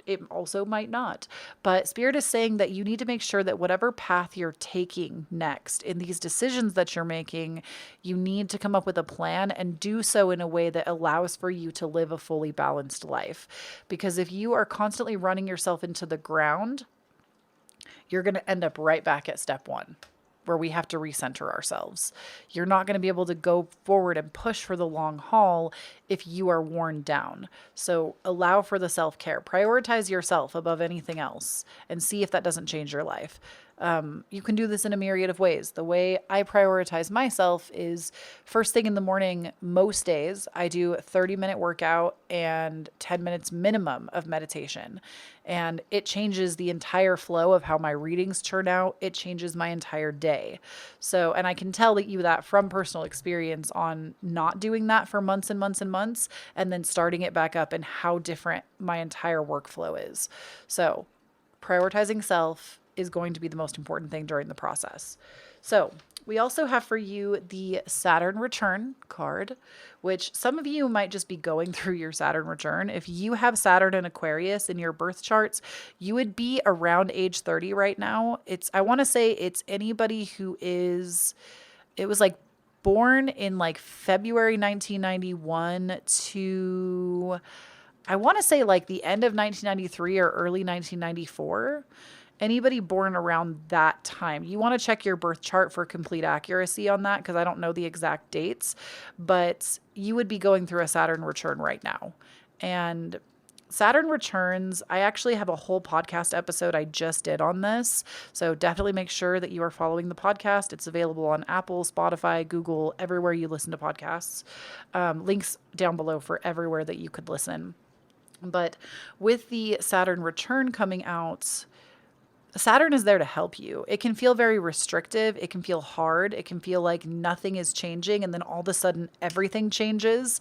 It also might not. But Spirit is saying that you need to make sure that whatever path you're taking next in these decisions that you're making, you need to come up with a plan and do so in a way that allows for you to live a fully balanced life. Because if you are constantly running yourself into the ground, you're going to end up right back at step 1, where we have to recenter ourselves. You're not going to be able to go forward and push for the long haul if you are worn down. So allow for the self-care. Prioritize yourself above anything else and see if that doesn't change your life. You can do this in a myriad of ways. The way I prioritize myself is first thing in the morning. Most days I do a 30-minute workout and 10 minutes minimum of meditation. And it changes the entire flow of how my readings turn out. It changes my entire day. So, and I can tell you that from personal experience on not doing that for months and months and months, and then starting it back up and how different my entire workflow is. So prioritizing self is going to be the most important thing during the process. So We also have for you the Saturn return card, which some of you might just be going through your Saturn return. If you have Saturn and Aquarius in your birth charts, you would be around age 30 right now. I want to say it's anybody who is, it was like born in like February 1991 to, I want to say like the end of 1993 or early 1994. Anybody born around that time, you want to check your birth chart for complete accuracy on that because I don't know the exact dates, but you would be going through a Saturn return right now. And Saturn returns, I actually have a whole podcast episode I just did on this. So definitely make sure that you are following the podcast. It's available on Apple, Spotify, Google, everywhere you listen to podcasts. Links down below for everywhere that you could listen. But with the Saturn return coming out, Saturn is there to help you. It can feel very restrictive. It can feel hard. It can feel like nothing is changing and then all of a sudden everything changes.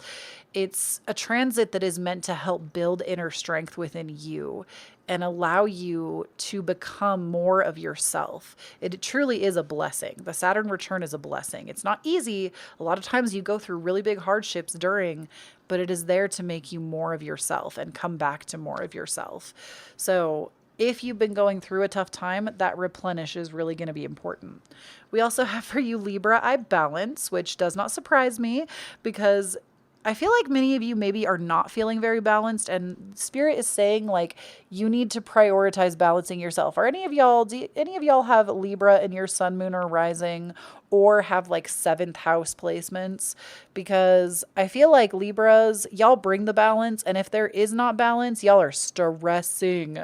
It's a transit that is meant to help build inner strength within you and allow you to become more of yourself. It truly is a blessing. The Saturn return is a blessing. It's not easy. A lot of times you go through really big hardships during, but it is there to make you more of yourself and come back to more of yourself. So if you've been going through a tough time, that replenish is really going to be important. We also have for you Libra, I balance, which does not surprise me because I feel like many of you maybe are not feeling very balanced, and Spirit is saying like you need to prioritize balancing yourself. Are any of y'all, do any of y'all have Libra in your sun, moon, or rising, or have like 7th house placements? Because I feel like Libras, y'all bring the balance, and if there is not balance, y'all are stressing.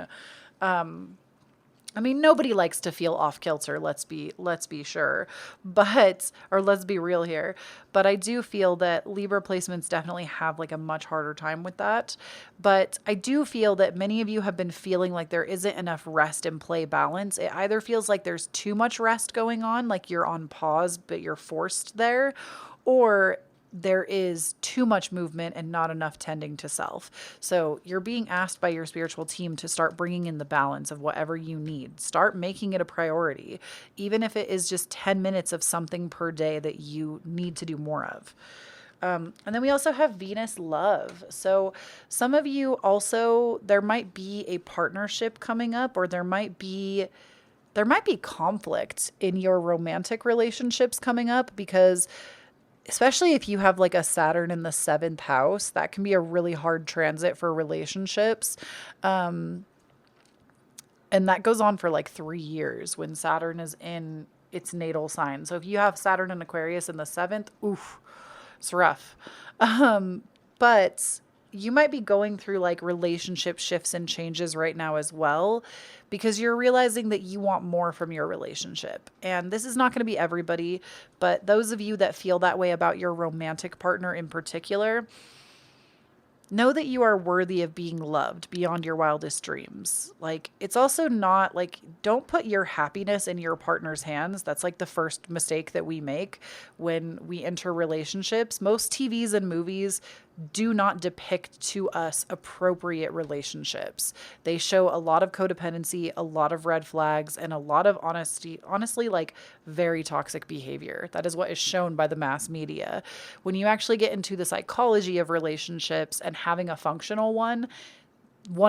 I mean, nobody likes to feel off kilter, let's be sure, or let's be real here. But I do feel that Libra placements definitely have like a much harder time with that. But I do feel that many of you have been feeling like there isn't enough rest and play balance. It either feels like there's too much rest going on, like you're on pause, but you're forced there, or there is too much movement and not enough tending to self. So you're being asked by your spiritual team to start bringing in the balance of whatever you need. Start making it a priority, even if it is just 10 minutes of something per day that you need to do more of. And then we also have Venus love. So some of you also, there might be a partnership coming up, or there might be conflict in your romantic relationships coming up, because especially if you have like a Saturn in the 7th house, that can be a really hard transit for relationships. And that goes on for like 3 years when Saturn is in its natal sign. So if you have Saturn and Aquarius in the 7th, oof, it's rough. But you might be going through like relationship shifts and changes right now as well, because you're realizing that you want more from your relationship. And this is not going to be everybody, but those of you that feel that way about your romantic partner in particular, know that you are worthy of being loved beyond your wildest dreams. Like, it's also not like, don't put your happiness in your partner's hands. That's like the first mistake that we make when we enter relationships. Most TVs and movies do not depict to us appropriate relationships. They show a lot of codependency, a lot of red flags, and a lot of honestly, like very toxic behavior. That is what is shown by the mass media. When you actually get into the psychology of relationships and having a functional one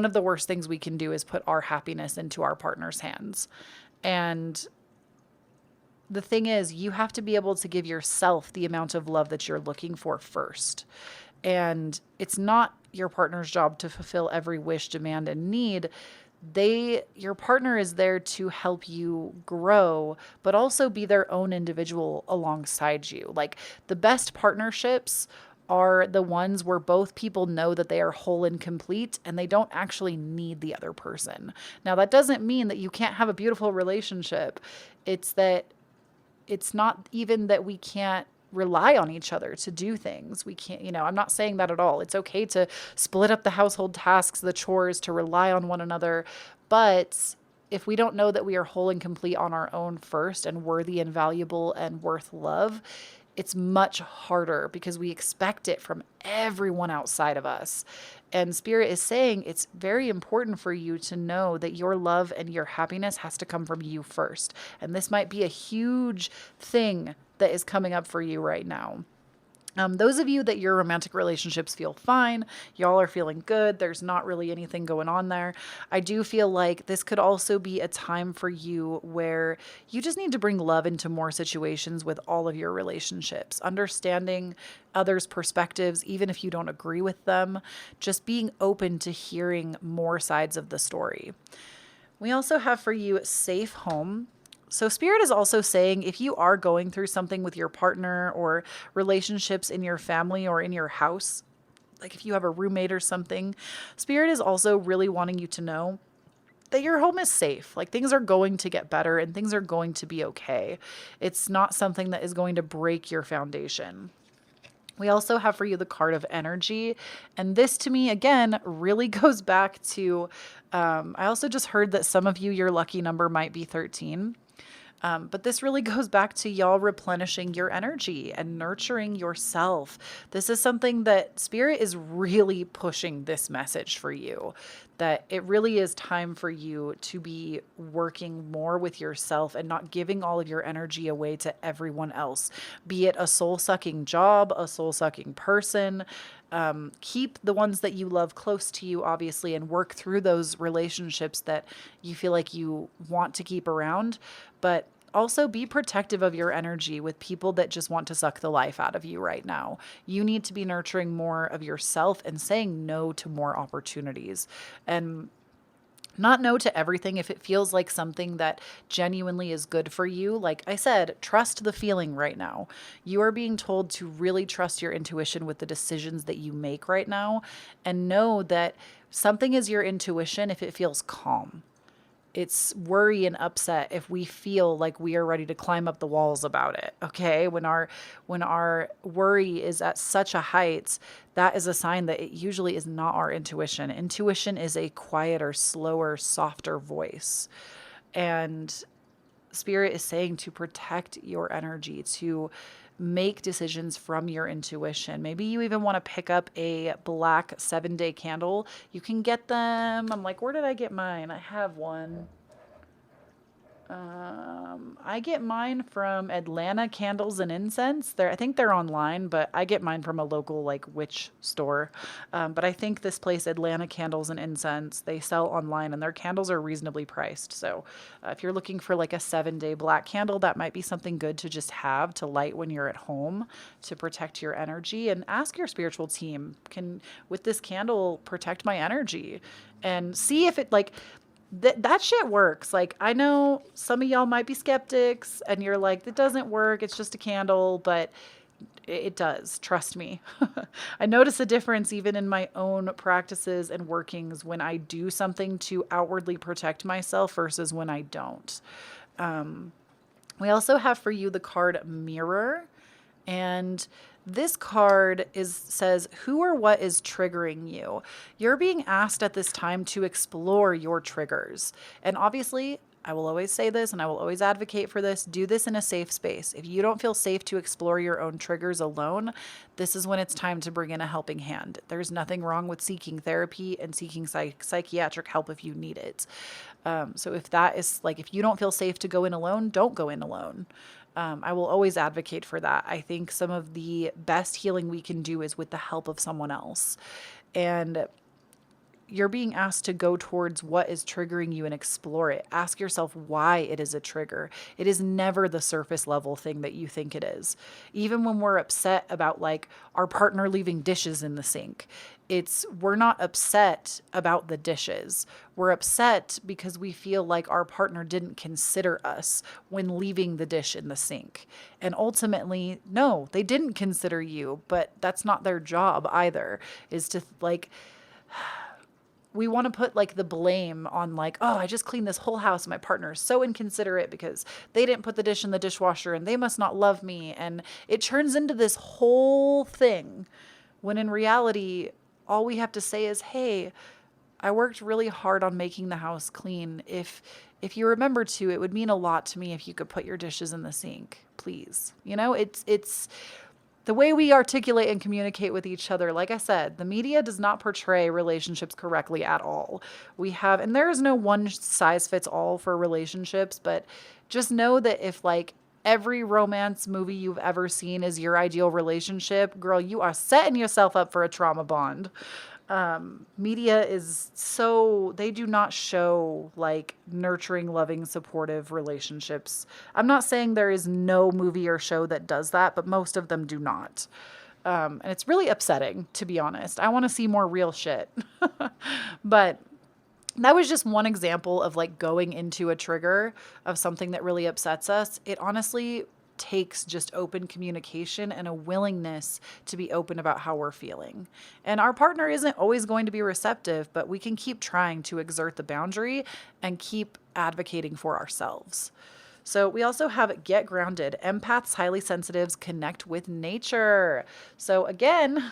of the worst things we can do is put our happiness into our partner's hands. And the thing is, you have to be able to give yourself the amount of love that you're looking for first. And it's not your partner's job to fulfill every wish, demand, and need. Your partner is there to help you grow, but also be their own individual alongside you. Like, the best partnerships are the ones where both people know that they are whole and complete and they don't actually need the other person. Now, that doesn't mean that you can't have a beautiful relationship. It's not even that we can't rely on each other to do things. We can't, I'm not saying that at all. It's okay to split up the household tasks, the chores, to rely on one another. But if we don't know that we are whole and complete on our own first and worthy and valuable and worth love, it's much harder because we expect it from everyone outside of us. And Spirit is saying it's very important for you to know that your love and your happiness has to come from you first. And this might be a huge thing that is coming up for you right now. Those of you that your romantic relationships feel fine, y'all are feeling good, there's not really anything going on there. I do feel like this could also be a time for you where you just need to bring love into more situations with all of your relationships, understanding others' perspectives, even if you don't agree with them, just being open to hearing more sides of the story. We also have for you safe home. So, Spirit is also saying if you are going through something with your partner or relationships in your family or in your house, like if you have a roommate or something, Spirit is also really wanting you to know that your home is safe. Like things are going to get better and things are going to be okay. It's not something that is going to break your foundation. We also have for you the card of energy. And this to me, again, really goes back to I also just heard that some of you, your lucky number might be 13. But this really goes back to y'all replenishing your energy and nurturing yourself. This is something that Spirit is really pushing this message for you, that it really is time for you to be working more with yourself and not giving all of your energy away to everyone else, be it a soul-sucking job, a soul-sucking person. Keep the ones that you love close to you, obviously, and work through those relationships that you feel like you want to keep around. But also be protective of your energy with people that just want to suck the life out of you right now. You need to be nurturing more of yourself and saying no to more opportunities. And not no to everything if it feels like something that genuinely is good for you. Like I said, trust the feeling right now. You are being told to really trust your intuition with the decisions that you make right now, and know that something is your intuition if it feels calm. It's worry and upset if we feel like we are ready to climb up the walls about it. Okay? When our worry is at such a height, that is a sign that it usually is not our intuition. Intuition is a quieter, slower, softer voice. And Spirit is saying to protect your energy, to make decisions from your intuition. Maybe you even want to pick up a black 7-day candle. You can get them. I'm like, where did I get mine? I have one. I get mine from Atlanta Candles and Incense. I think they're online, but I get mine from a local like witch store. But I think this place, Atlanta Candles and Incense, they sell online and their candles are reasonably priced. So if you're looking for like a 7-day black candle, that might be something good to just have to light when you're at home to protect your energy. And ask your spiritual team, can with this candle protect my energy? And see if it like that shit works. Like, I know some of y'all might be skeptics and you're like, that doesn't work. It's just a candle, but it does. Trust me. I notice a difference even in my own practices and workings when I do something to outwardly protect myself versus when I don't. We also have for you the card Mirror. And this card says, who or what is triggering you? You're being asked at this time to explore your triggers. And obviously, I will always say this and I will always advocate for this. Do this in a safe space. If you don't feel safe to explore your own triggers alone, this is when it's time to bring in a helping hand. There's nothing wrong with seeking therapy and seeking psychiatric help if you need it. So if that is like, if you don't feel safe to go in alone, don't go in alone. I will always advocate for that. I think some of the best healing we can do is with the help of someone else. And you're being asked to go towards what is triggering you and explore it. Ask yourself why it is a trigger. It is never the surface level thing that you think it is. Even when we're upset about like our partner leaving dishes in the sink, we're not upset about the dishes. We're upset because we feel like our partner didn't consider us when leaving the dish in the sink. And ultimately, no, they didn't consider you, but that's not their job either, is to like, we want to put like the blame on like, oh, I just cleaned this whole house. My partner is so inconsiderate because they didn't put the dish in the dishwasher and they must not love me. And it turns into this whole thing when in reality, all we have to say is, hey, I worked really hard on making the house clean. If you remember to, it would mean a lot to me if you could put your dishes in the sink, please. You know, it's the way we articulate and communicate with each other. Like I said, the media does not portray relationships correctly at all. And there is no one size fits all for relationships, but just know that if like every romance movie you've ever seen is your ideal relationship, girl, you are setting yourself up for a trauma bond. Media is they do not show like nurturing, loving, supportive relationships. I'm not saying there is no movie or show that does that, but most of them do not. And it's really upsetting, to be honest. I want to see more real shit. But that was just one example of like going into a trigger of something that really upsets us. It honestly takes just open communication and a willingness to be open about how we're feeling. And our partner isn't always going to be receptive, but we can keep trying to exert the boundary and keep advocating for ourselves. So we also have get grounded. Empaths, highly sensitives connect with nature. So again,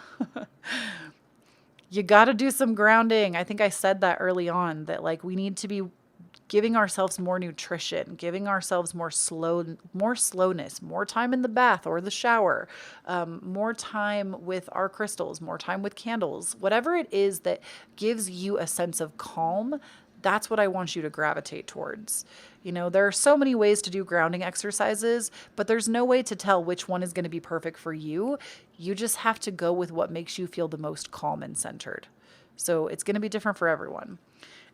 you got to do some grounding. I think I said that early on, that like we need to be giving ourselves more nutrition, giving ourselves more slowness, more time in the bath or the shower, more time with our crystals, more time with candles, whatever it is that gives you a sense of calm. That's what I want you to gravitate towards. You know, there are so many ways to do grounding exercises, but there's no way to tell which one is going to be perfect for you. You just have to go with what makes you feel the most calm and centered. So it's going to be different for everyone.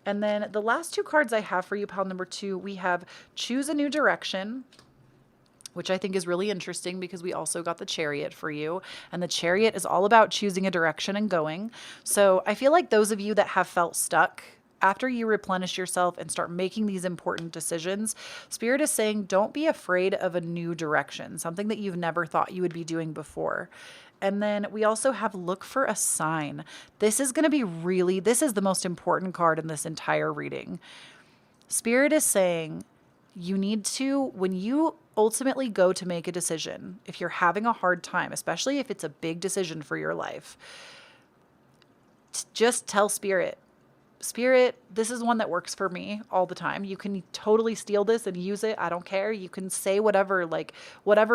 And then the last two cards I have for you, pile number 2, we have choose a new direction, which I think is really interesting because we also got the Chariot for you. And the Chariot is all about choosing a direction and going. So I feel like those of you that have felt stuck, after you replenish yourself and start making these important decisions, Spirit is saying, don't be afraid of a new direction, something that you've never thought you would be doing before. And then we also have look for a sign. This is going to be this is the most important card in this entire reading. Spirit is saying you need to, when you ultimately go to make a decision, if you're having a hard time, especially if it's a big decision for your life, just tell Spirit, this is one that works for me all the time. You can totally steal this and use it. I don't care. You can say whatever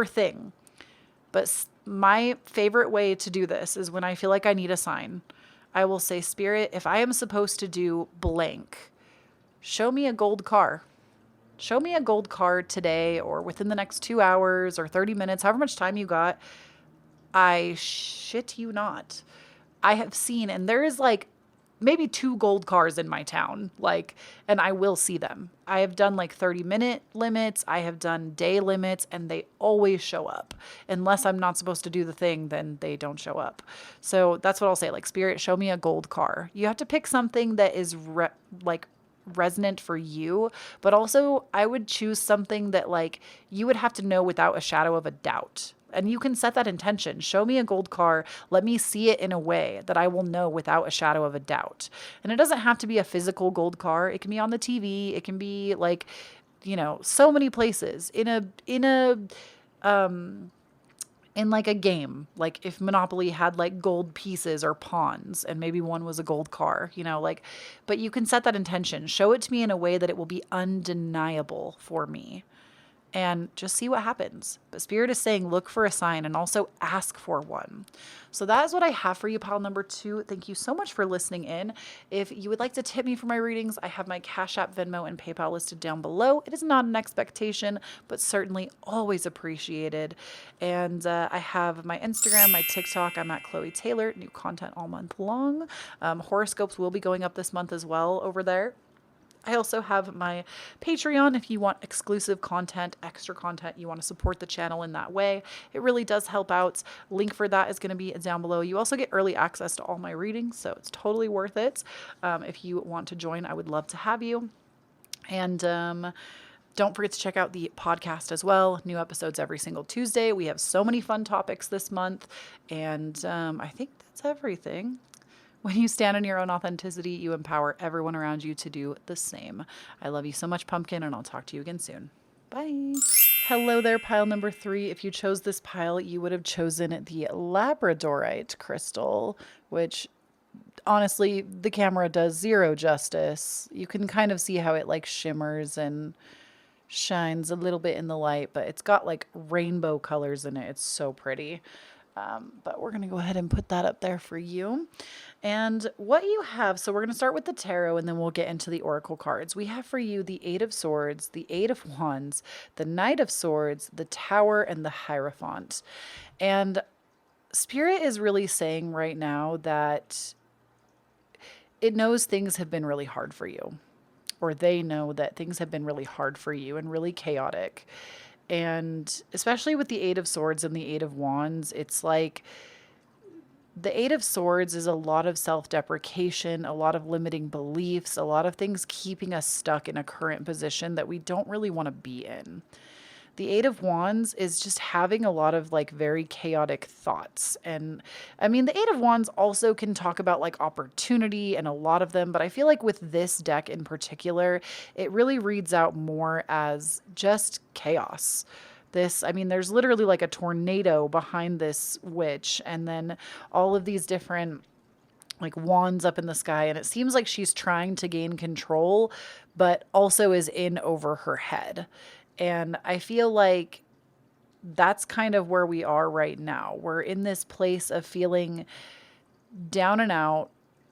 thing. But my favorite way to do this is when I feel like I need a sign. I will say, Spirit, if I am supposed to do blank, show me a gold car. Show me a gold car today or within the next 2 hours or 30 minutes, however much time you got. I shit you not. I have seen, and there is like maybe 2 gold cars in my town, and I will see them. I have done like 30-minute limits. I have done day limits, and they always show up. Unless I'm not supposed to do the thing, then they don't show up. So that's what I'll say. Like, Spirit, show me a gold car. You have to pick something that is resonant for you, but also I would choose something that like you would have to know without a shadow of a doubt. And you can set that intention. Show me a gold car. Let me see it in a way that I will know without a shadow of a doubt. And it doesn't have to be a physical gold car. It can be on the TV. It can be like, so many places in like a game, like if Monopoly had like gold pieces or pawns and maybe one was a gold car, but you can set that intention. Show it to me in a way that it will be undeniable for me. And just see what happens. But Spirit is saying, look for a sign and also ask for one. So that is what I have for you, pile number 2. Thank you so much for listening in. If you would like to tip me for my readings, I have my Cashapp, Venmo, and PayPal listed down below. It is not an expectation, but certainly always appreciated. And I have my Instagram, my TikTok. I'm at Kloee Taylor. New content all month long. Horoscopes will be going up this month as well over there. I also have my Patreon if you want exclusive content, extra content, you want to support the channel in that way. It really does help out. Link for that is going to be down below. You also get early access to all my readings, so it's totally worth it. If you want to join, I would love to have you. And don't forget to check out the podcast as well. New episodes every single Tuesday. We have so many fun topics this month. And I think that's everything. When you stand in your own authenticity, you empower everyone around you to do the same. I love you so much, Pumpkin, and I'll talk to you again soon. Bye. Hello there, pile number 3. If you chose this pile, you would have chosen the Labradorite crystal, which honestly, the camera does zero justice. You can kind of see how it like shimmers and shines a little bit in the light, but it's got like rainbow colors in it. It's so pretty. But we're going to go ahead and put that up there for you. And what you have, so we're going to start with the tarot and then we'll get into the oracle cards. We have for you the Eight of Swords, the Eight of Wands, the Knight of Swords, the Tower, and the Hierophant. And Spirit is really saying right now that it knows things have been really hard for you, or they know that things have been really hard for you and really chaotic. And especially with the Eight of Swords and the Eight of Wands, it's like the Eight of Swords is a lot of self-deprecation, a lot of limiting beliefs, a lot of things keeping us stuck in a current position that we don't really want to be in. The Eight of Wands is just having a lot of like very chaotic thoughts. And I mean, the Eight of Wands also can talk about like opportunity and a lot of them, but I feel like with this deck in particular, it really reads out more as just chaos. I mean, there's literally like a tornado behind this witch, and then all of these different like wands up in the sky, and it seems like she's trying to gain control, but also is in over her head. And I feel like that's kind of where we are right now. We're in this place of feeling down and out,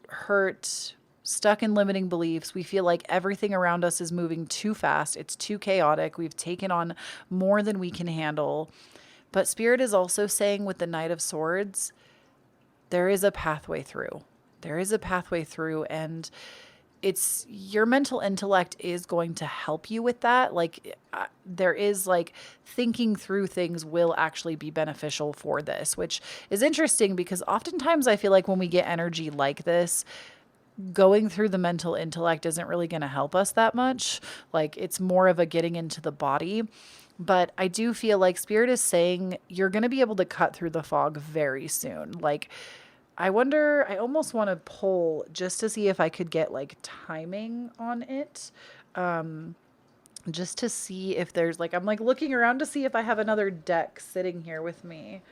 hurt, stuck in limiting beliefs. We feel like everything around us is moving too fast. It's too chaotic. We've taken on more than we can handle. But Spirit is also saying with the Knight of Swords, there is a pathway through. There is a pathway through, and it's your mental intellect is going to help you with that. Like there is like thinking through things will actually be beneficial for this, which is interesting because oftentimes I feel like when we get energy like this, going through the mental intellect isn't really going to help us that much. Like it's more of a getting into the body. But I do feel like Spirit is saying you're going to be able to cut through the fog very soon. Like, I wonder, I almost want to pull just to see if I could get like timing on it. Just to see if there's like, I'm like looking around to see if I have another deck sitting here with me.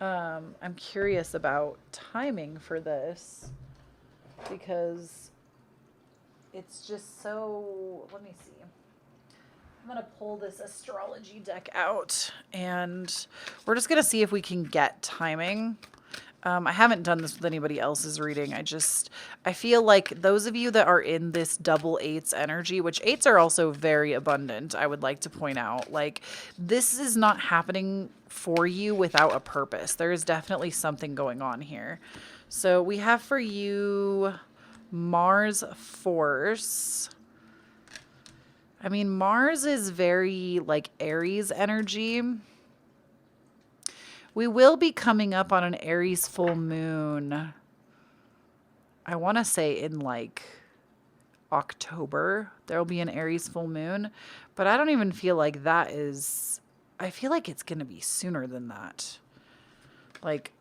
I'm curious about timing for this because it's just so, let me see. I'm going to pull this astrology deck out and we're just going to see if we can get timing. I haven't done this with anybody else's reading. I feel like those of you that are in this double eights energy, which eights are also very abundant, I would like to point out, like this is not happening for you without a purpose. There is definitely something going on here. So we have for you Mars Force. I mean, Mars is very like Aries energy. We will be coming up on an Aries full moon. I want to say in like October, there'll be an Aries full moon, but I don't even feel like that is, I feel like it's going to be sooner than that. Like,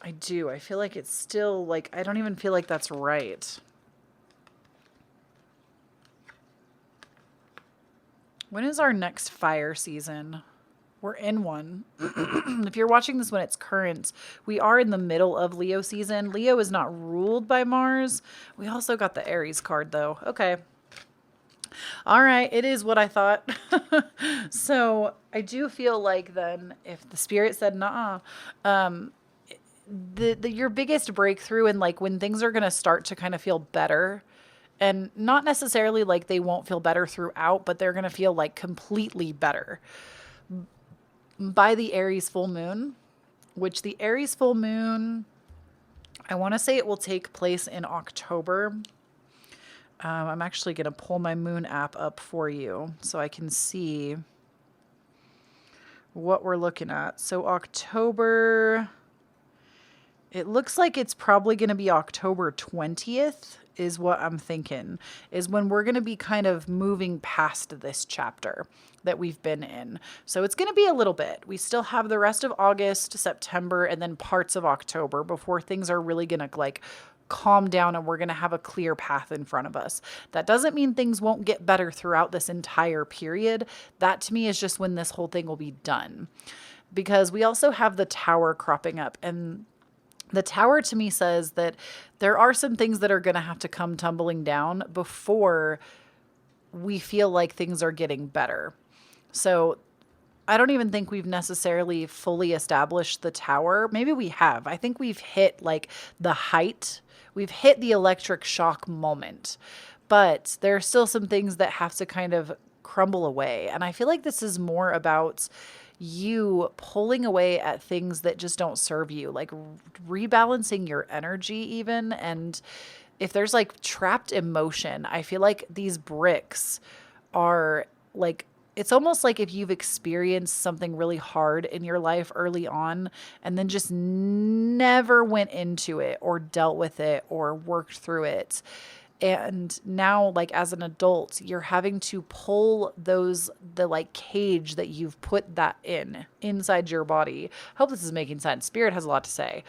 I feel like it's still like, I don't even feel like that's right. When is our next fire season? We're in one. If you're watching this when it's current, we are in the middle of Leo season. Leo is not ruled by Mars. We also got the Aries card though. Okay. All right. It is what I thought. So I do feel like then if the Spirit said, nah, your biggest breakthrough and like when things are going to start to kind of feel better, and not necessarily like they won't feel better throughout, but they're going to feel like completely better by the Aries full moon, which the Aries full moon, I want to say it will take place in October. I'm actually going to pull my moon app up for you so I can see what we're looking at. So October, it looks like it's probably going to be October 20th is what I'm thinking, is when we're going to be kind of moving past this chapter that we've been in. So it's going to be a little bit. We still have the rest of August, September, and then parts of October before things are really going to like calm down and we're going to have a clear path in front of us. That doesn't mean things won't get better throughout this entire period. That to me is just when this whole thing will be done. Because we also have the Tower cropping up, and the Tower to me says that there are some things that are going to have to come tumbling down before we feel like things are getting better. So I don't even think we've necessarily fully established the tower. Maybe we have. I think we've hit like the height. We've hit the electric shock moment. But there are still some things that have to kind of crumble away. And I feel like this is more about you pulling away at things that just don't serve you, like rebalancing your energy, even. And if there's like trapped emotion, I feel like these bricks are like, it's almost like if you've experienced something really hard in your life early on and then just never went into it or dealt with it or worked through it. And now, like as an adult, you're having to pull the like cage that you've put that inside your body. I hope this is making sense. Spirit has a lot to say.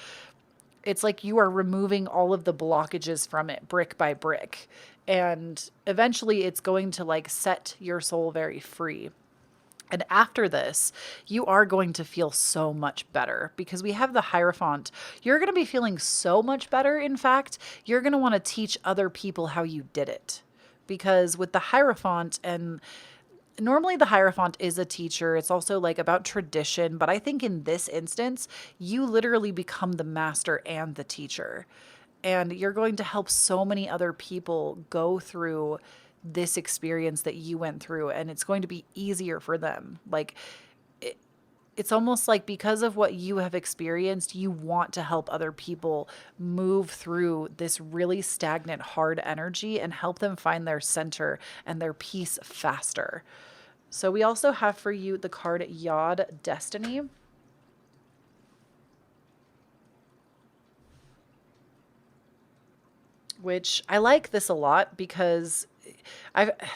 It's like you are removing all of the blockages from it brick by brick. And eventually it's going to like set your soul very free. And after this, you are going to feel so much better because we have the Hierophant. You're going to be feeling so much better. In fact, you're going to want to teach other people how you did it. Because with the Hierophant, and normally the Hierophant is a teacher, it's also like about tradition. But I think in this instance, you literally become the master and the teacher. And you're going to help so many other people go through this experience that you went through, and it's going to be easier for them. Like it's almost like because of what you have experienced, you want to help other people move through this really stagnant, hard energy and help them find their center and their peace faster. So we also have for you the card Yod Destiny. Which I like this a lot because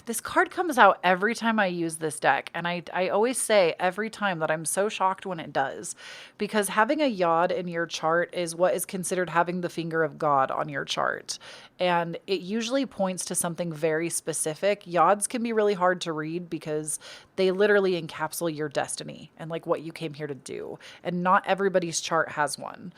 this card comes out every time I use this deck. And I always say every time that I'm so shocked when it does, because having a Yod in your chart is what is considered having the finger of God on your chart. And it usually points to something very specific. Yods can be really hard to read because they literally encapsulate your destiny and like what you came here to do. And not everybody's chart has one.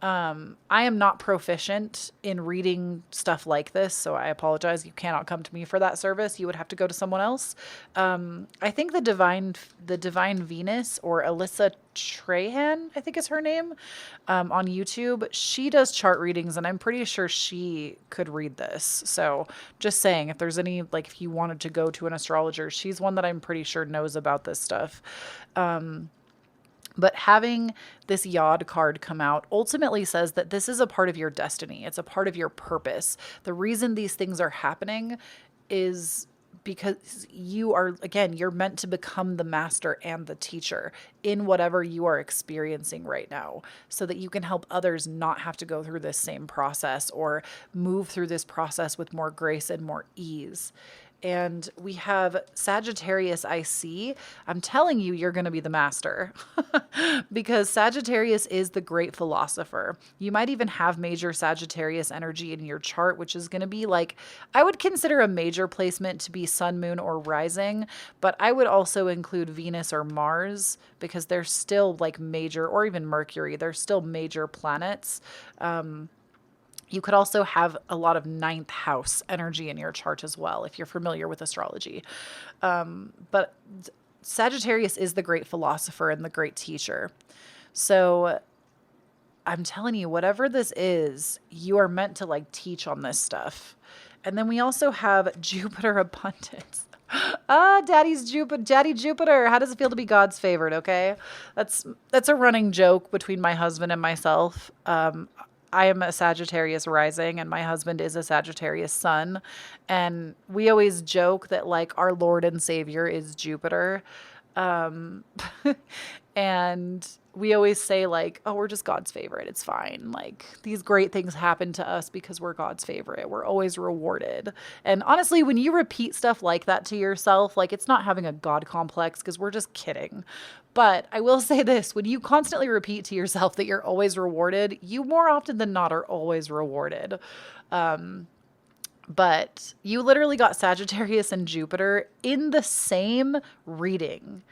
I am not proficient in reading stuff like this, so I apologize. You cannot come to me for that service. You would have to go to someone else. I think the Divine Venus, or Alyssa Trahan, I think is her name, on YouTube. She does chart readings, and I'm pretty sure she could read this. So just saying, if there's any, like if you wanted to go to an astrologer, she's one that I'm pretty sure knows about this stuff. But having this Yod card come out ultimately says that this is a part of your destiny. It's a part of your purpose. The reason these things are happening is because you are, again, you're meant to become the master and the teacher in whatever you are experiencing right now, so that you can help others not have to go through this same process or move through this process with more grace and more ease. And we have Sagittarius IC. I'm telling you, you're going to be the master because Sagittarius is the great philosopher. You might even have major Sagittarius energy in your chart, which is going to be like, I would consider a major placement to be sun, moon, or rising, but I would also include Venus or Mars because they're still like major, or even Mercury. They're still major planets. You could also have a lot of ninth house energy in your chart as well, if you're familiar with astrology. But Sagittarius is the great philosopher and the great teacher. So I'm telling you, whatever this is, you are meant to like teach on this stuff. And then we also have Jupiter abundance. Daddy Jupiter. How does it feel to be God's favorite? Okay. That's a running joke between my husband and myself. I am a Sagittarius rising and my husband is a Sagittarius sun. And we always joke that like our Lord and Savior is Jupiter. And we always say like, oh, we're just God's favorite. It's fine. Like these great things happen to us because we're God's favorite. We're always rewarded. And honestly, when you repeat stuff like that to yourself, like it's not having a God complex because we're just kidding. But I will say this, when you constantly repeat to yourself that you're always rewarded, you more often than not are always rewarded. But you literally got Sagittarius and Jupiter in the same reading.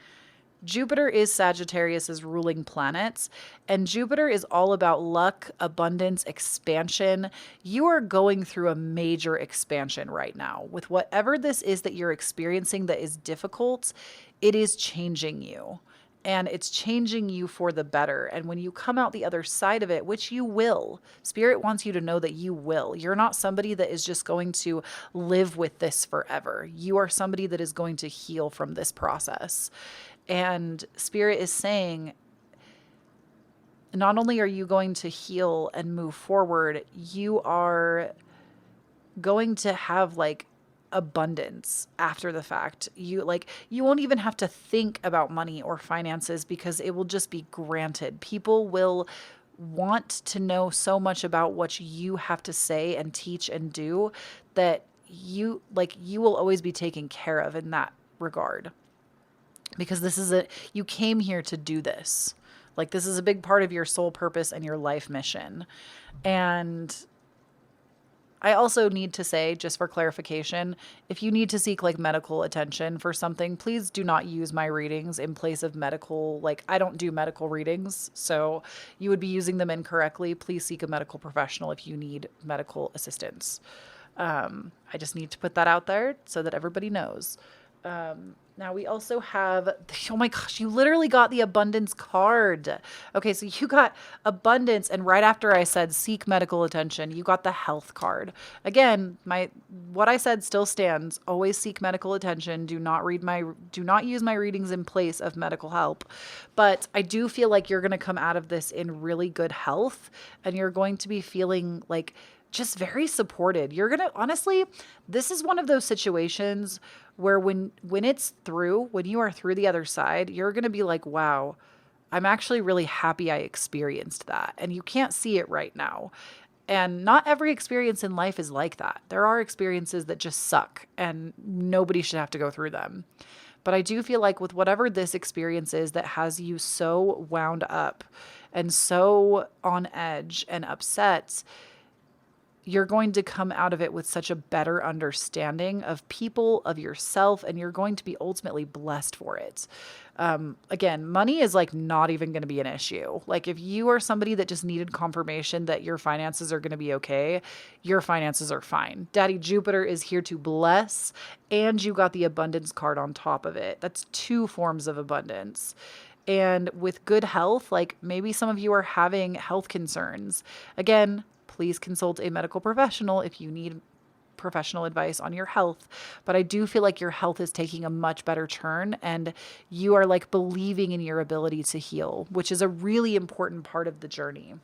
Jupiter is Sagittarius's ruling planets, and Jupiter is all about luck, abundance, expansion. You are going through a major expansion right now. With whatever this is that you're experiencing that is difficult, it is changing you. and it's changing you for the better. And when you come out the other side of it, which you will, Spirit wants you to know that you will. You're not somebody that is just going to live with this forever. You are somebody that is going to heal from this process. And Spirit is saying, not only are you going to heal and move forward, you are going to have like abundance after the fact. You won't even have to think about money or finances because it will just be granted. People will want to know so much about what you have to say and teach and do that you will always be taken care of in that regard. Because you came here to do this. Like, this is a big part of your soul purpose and your life mission. And I also need to say, just for clarification, if you need to seek like medical attention for something, please do not use my readings in place of medical. Like, I don't do medical readings, so you would be using them incorrectly. Please seek a medical professional if you need medical assistance. I just need to put that out there so that everybody knows. Now we also have, oh my gosh, you literally got the abundance card. Okay, so you got abundance, and right after I said seek medical attention, you got the health card. Again, what I said still stands. Always seek medical attention. Do not use my readings in place of medical help. But I do feel like you're going to come out of this in really good health, and you're going to be feeling like just very supported. You're going to, honestly, this is one of those situations where when it's through, when you are through the other side, you're going to be like, wow, I'm actually really happy I experienced that. And you can't see it right now. And not every experience in life is like that. There are experiences that just suck and nobody should have to go through them. But I do feel like with whatever this experience is that has you so wound up and so on edge and upset, you're going to come out of it with such a better understanding of people, of yourself, and you're going to be ultimately blessed for it. Again, money is like not even going to be an issue. Like, if you are somebody that just needed confirmation that your finances are going to be okay, your finances are fine. Daddy Jupiter is here to bless, and you got the abundance card on top of it. That's 2 forms of abundance. And with good health, like maybe some of you are having health concerns. Again, please consult a medical professional if you need professional advice on your health. But I do feel like your health is taking a much better turn, and you are like believing in your ability to heal, which is a really important part of the journey.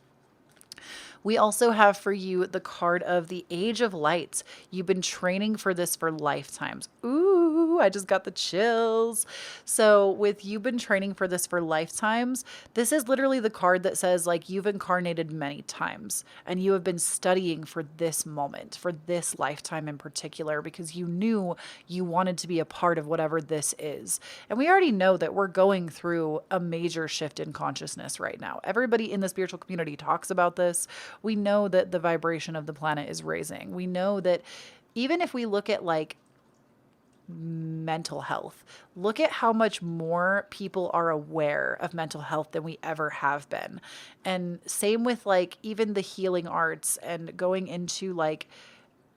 We also have for you the card of the Age of Light. You've been training for this for lifetimes. Ooh, I just got the chills. So with you've been training for this for lifetimes, this is literally the card that says like you've incarnated many times and you have been studying for this moment, for this lifetime in particular, because you knew you wanted to be a part of whatever this is. And we already know that we're going through a major shift in consciousness right now. Everybody in the spiritual community talks about this. We know that the vibration of the planet is raising. We know that even if we look at like mental health, look at how much more people are aware of mental health than we ever have been. And same with like even the healing arts and going into like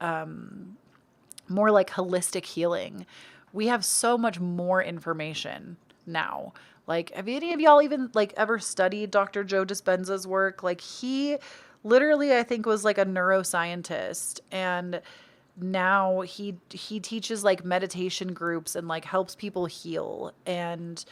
more like holistic healing. We have so much more information now. Like, have any of y'all even like ever studied Dr. Joe Dispenza's work? Like, he literally, I think, was like a neuroscientist, and now he teaches like meditation groups and like helps people heal, and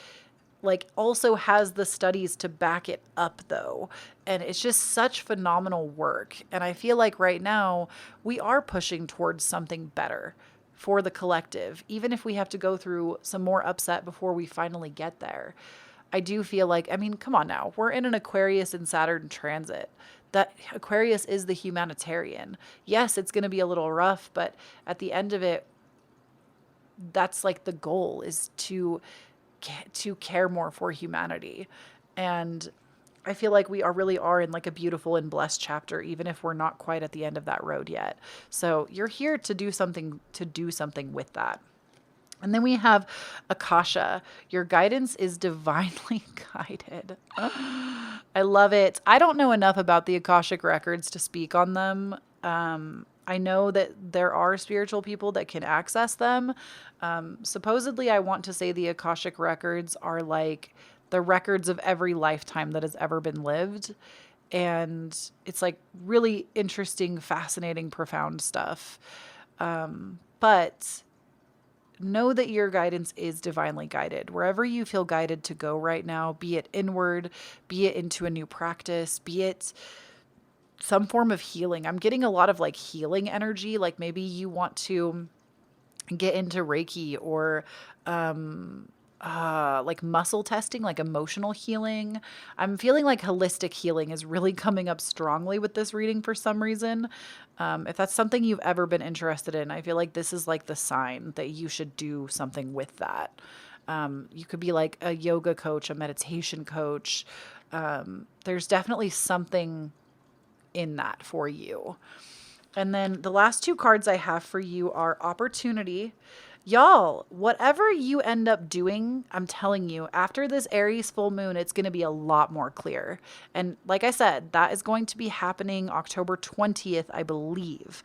like also has the studies to back it up though. And it's just such phenomenal work. And I feel like right now we are pushing towards something better for the collective, even if we have to go through some more upset before we finally get there. I do feel like, I mean, come on now, we're in an Aquarius and Saturn transit. That Aquarius is the humanitarian. Yes, it's going to be a little rough, but at the end of it, that's like the goal, is to care more for humanity. And I feel like we really are in like a beautiful and blessed chapter, even if we're not quite at the end of that road yet. So you're here to do something with that. And then we have Akasha. Your guidance is divinely guided. I love it. I don't know enough about the Akashic records to speak on them. I know that there are spiritual people that can access them. Supposedly, I want to say the Akashic records are like the records of every lifetime that has ever been lived. And it's like really interesting, fascinating, profound stuff. But know that your guidance is divinely guided. Wherever you feel guided to go right now, be it inward, be it into a new practice, be it some form of healing. I'm getting a lot of like healing energy. Like maybe you want to get into Reiki or like muscle testing, like emotional healing. I'm feeling like holistic healing is really coming up strongly with this reading for some reason. If that's something you've ever been interested in, I feel like this is like the sign that you should do something with that. You could be like a yoga coach, a meditation coach. There's definitely something in that for you. And then the last two cards I have for you are opportunity. Y'all, whatever you end up doing, I'm telling you, after this Aries full moon, it's going to be a lot more clear. And like I said, that is going to be happening October 20th, I believe,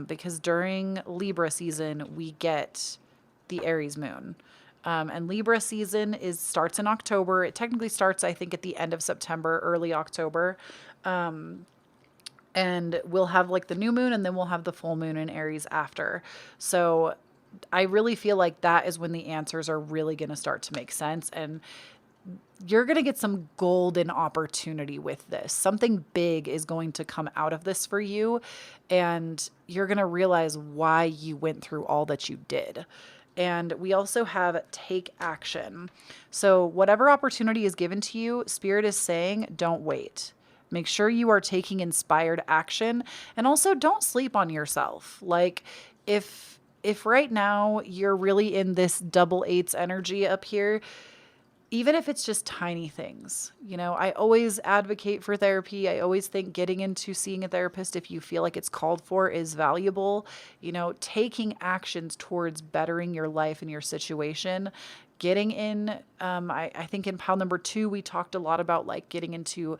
because during Libra season, we get the Aries moon. And Libra season starts in October. It technically starts, I think, at the end of September, early October. And we'll have like the new moon and then we'll have the full moon in Aries after. So I really feel like that is when the answers are really going to start to make sense. And you're going to get some golden opportunity with this. Something big is going to come out of this for you. And you're going to realize why you went through all that you did. And we also have take action. So whatever opportunity is given to you, Spirit is saying, don't wait. Make sure you are taking inspired action, and also don't sleep on yourself. Like if right now you're really in this double eights energy up here, even if it's just tiny things, I always advocate for therapy. I always think getting into seeing a therapist, if you feel like it's called for, is valuable. Taking actions towards bettering your life and your situation, getting in, I think in pile number 2, we talked a lot about like getting into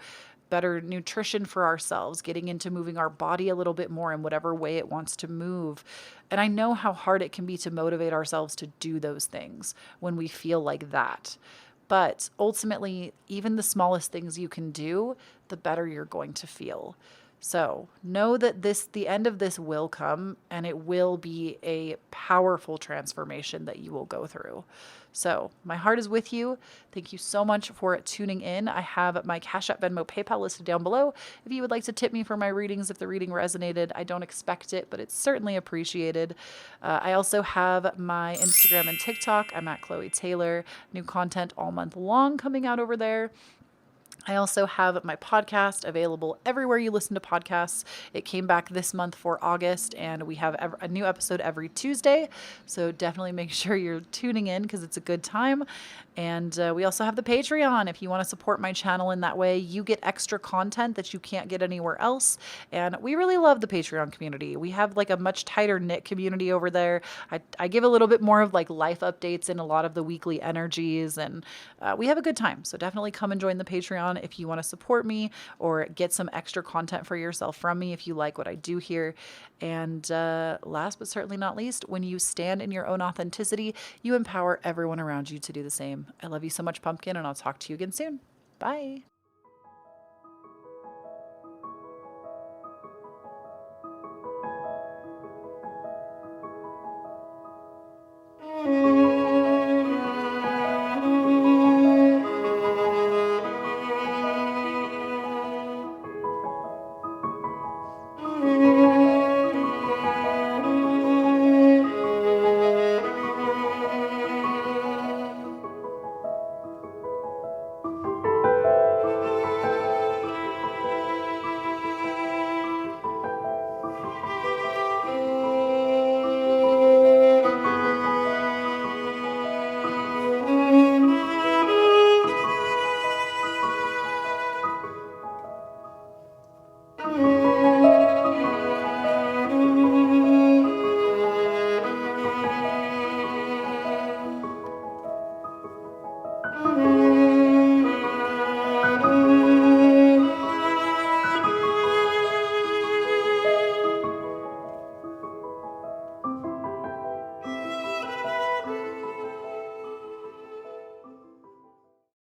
better nutrition for ourselves, getting into moving our body a little bit more in whatever way it wants to move. And I know how hard it can be to motivate ourselves to do those things when we feel like that. But ultimately, even the smallest things you can do, the better you're going to feel. So know that the end of this will come, and it will be a powerful transformation that you will go through. So my heart is with you. Thank you so much for tuning in. I have my Cashapp, Venmo, PayPal listed down below. If you would like to tip me for my readings, if the reading resonated, I don't expect it, but it's certainly appreciated. I also have my Instagram and TikTok. I'm at Kloee Taylor. New content all month long coming out over there. I also have my podcast available everywhere you listen to podcasts. It came back this month for August, and we have a new episode every Tuesday. So definitely make sure you're tuning in because it's a good time. And we also have the Patreon. If you want to support my channel in that way, you get extra content that you can't get anywhere else. And we really love the Patreon community. We have like a much tighter knit community over there. I give a little bit more of like life updates and a lot of the weekly energies, and we have a good time. So definitely come and join the Patreon if you want to support me or get some extra content for yourself from me if you like what I do here. And last but certainly not least, when you stand in your own authenticity, you empower everyone around you to do the same. I love you so much, Pumpkin, and I'll talk to you again soon. Bye.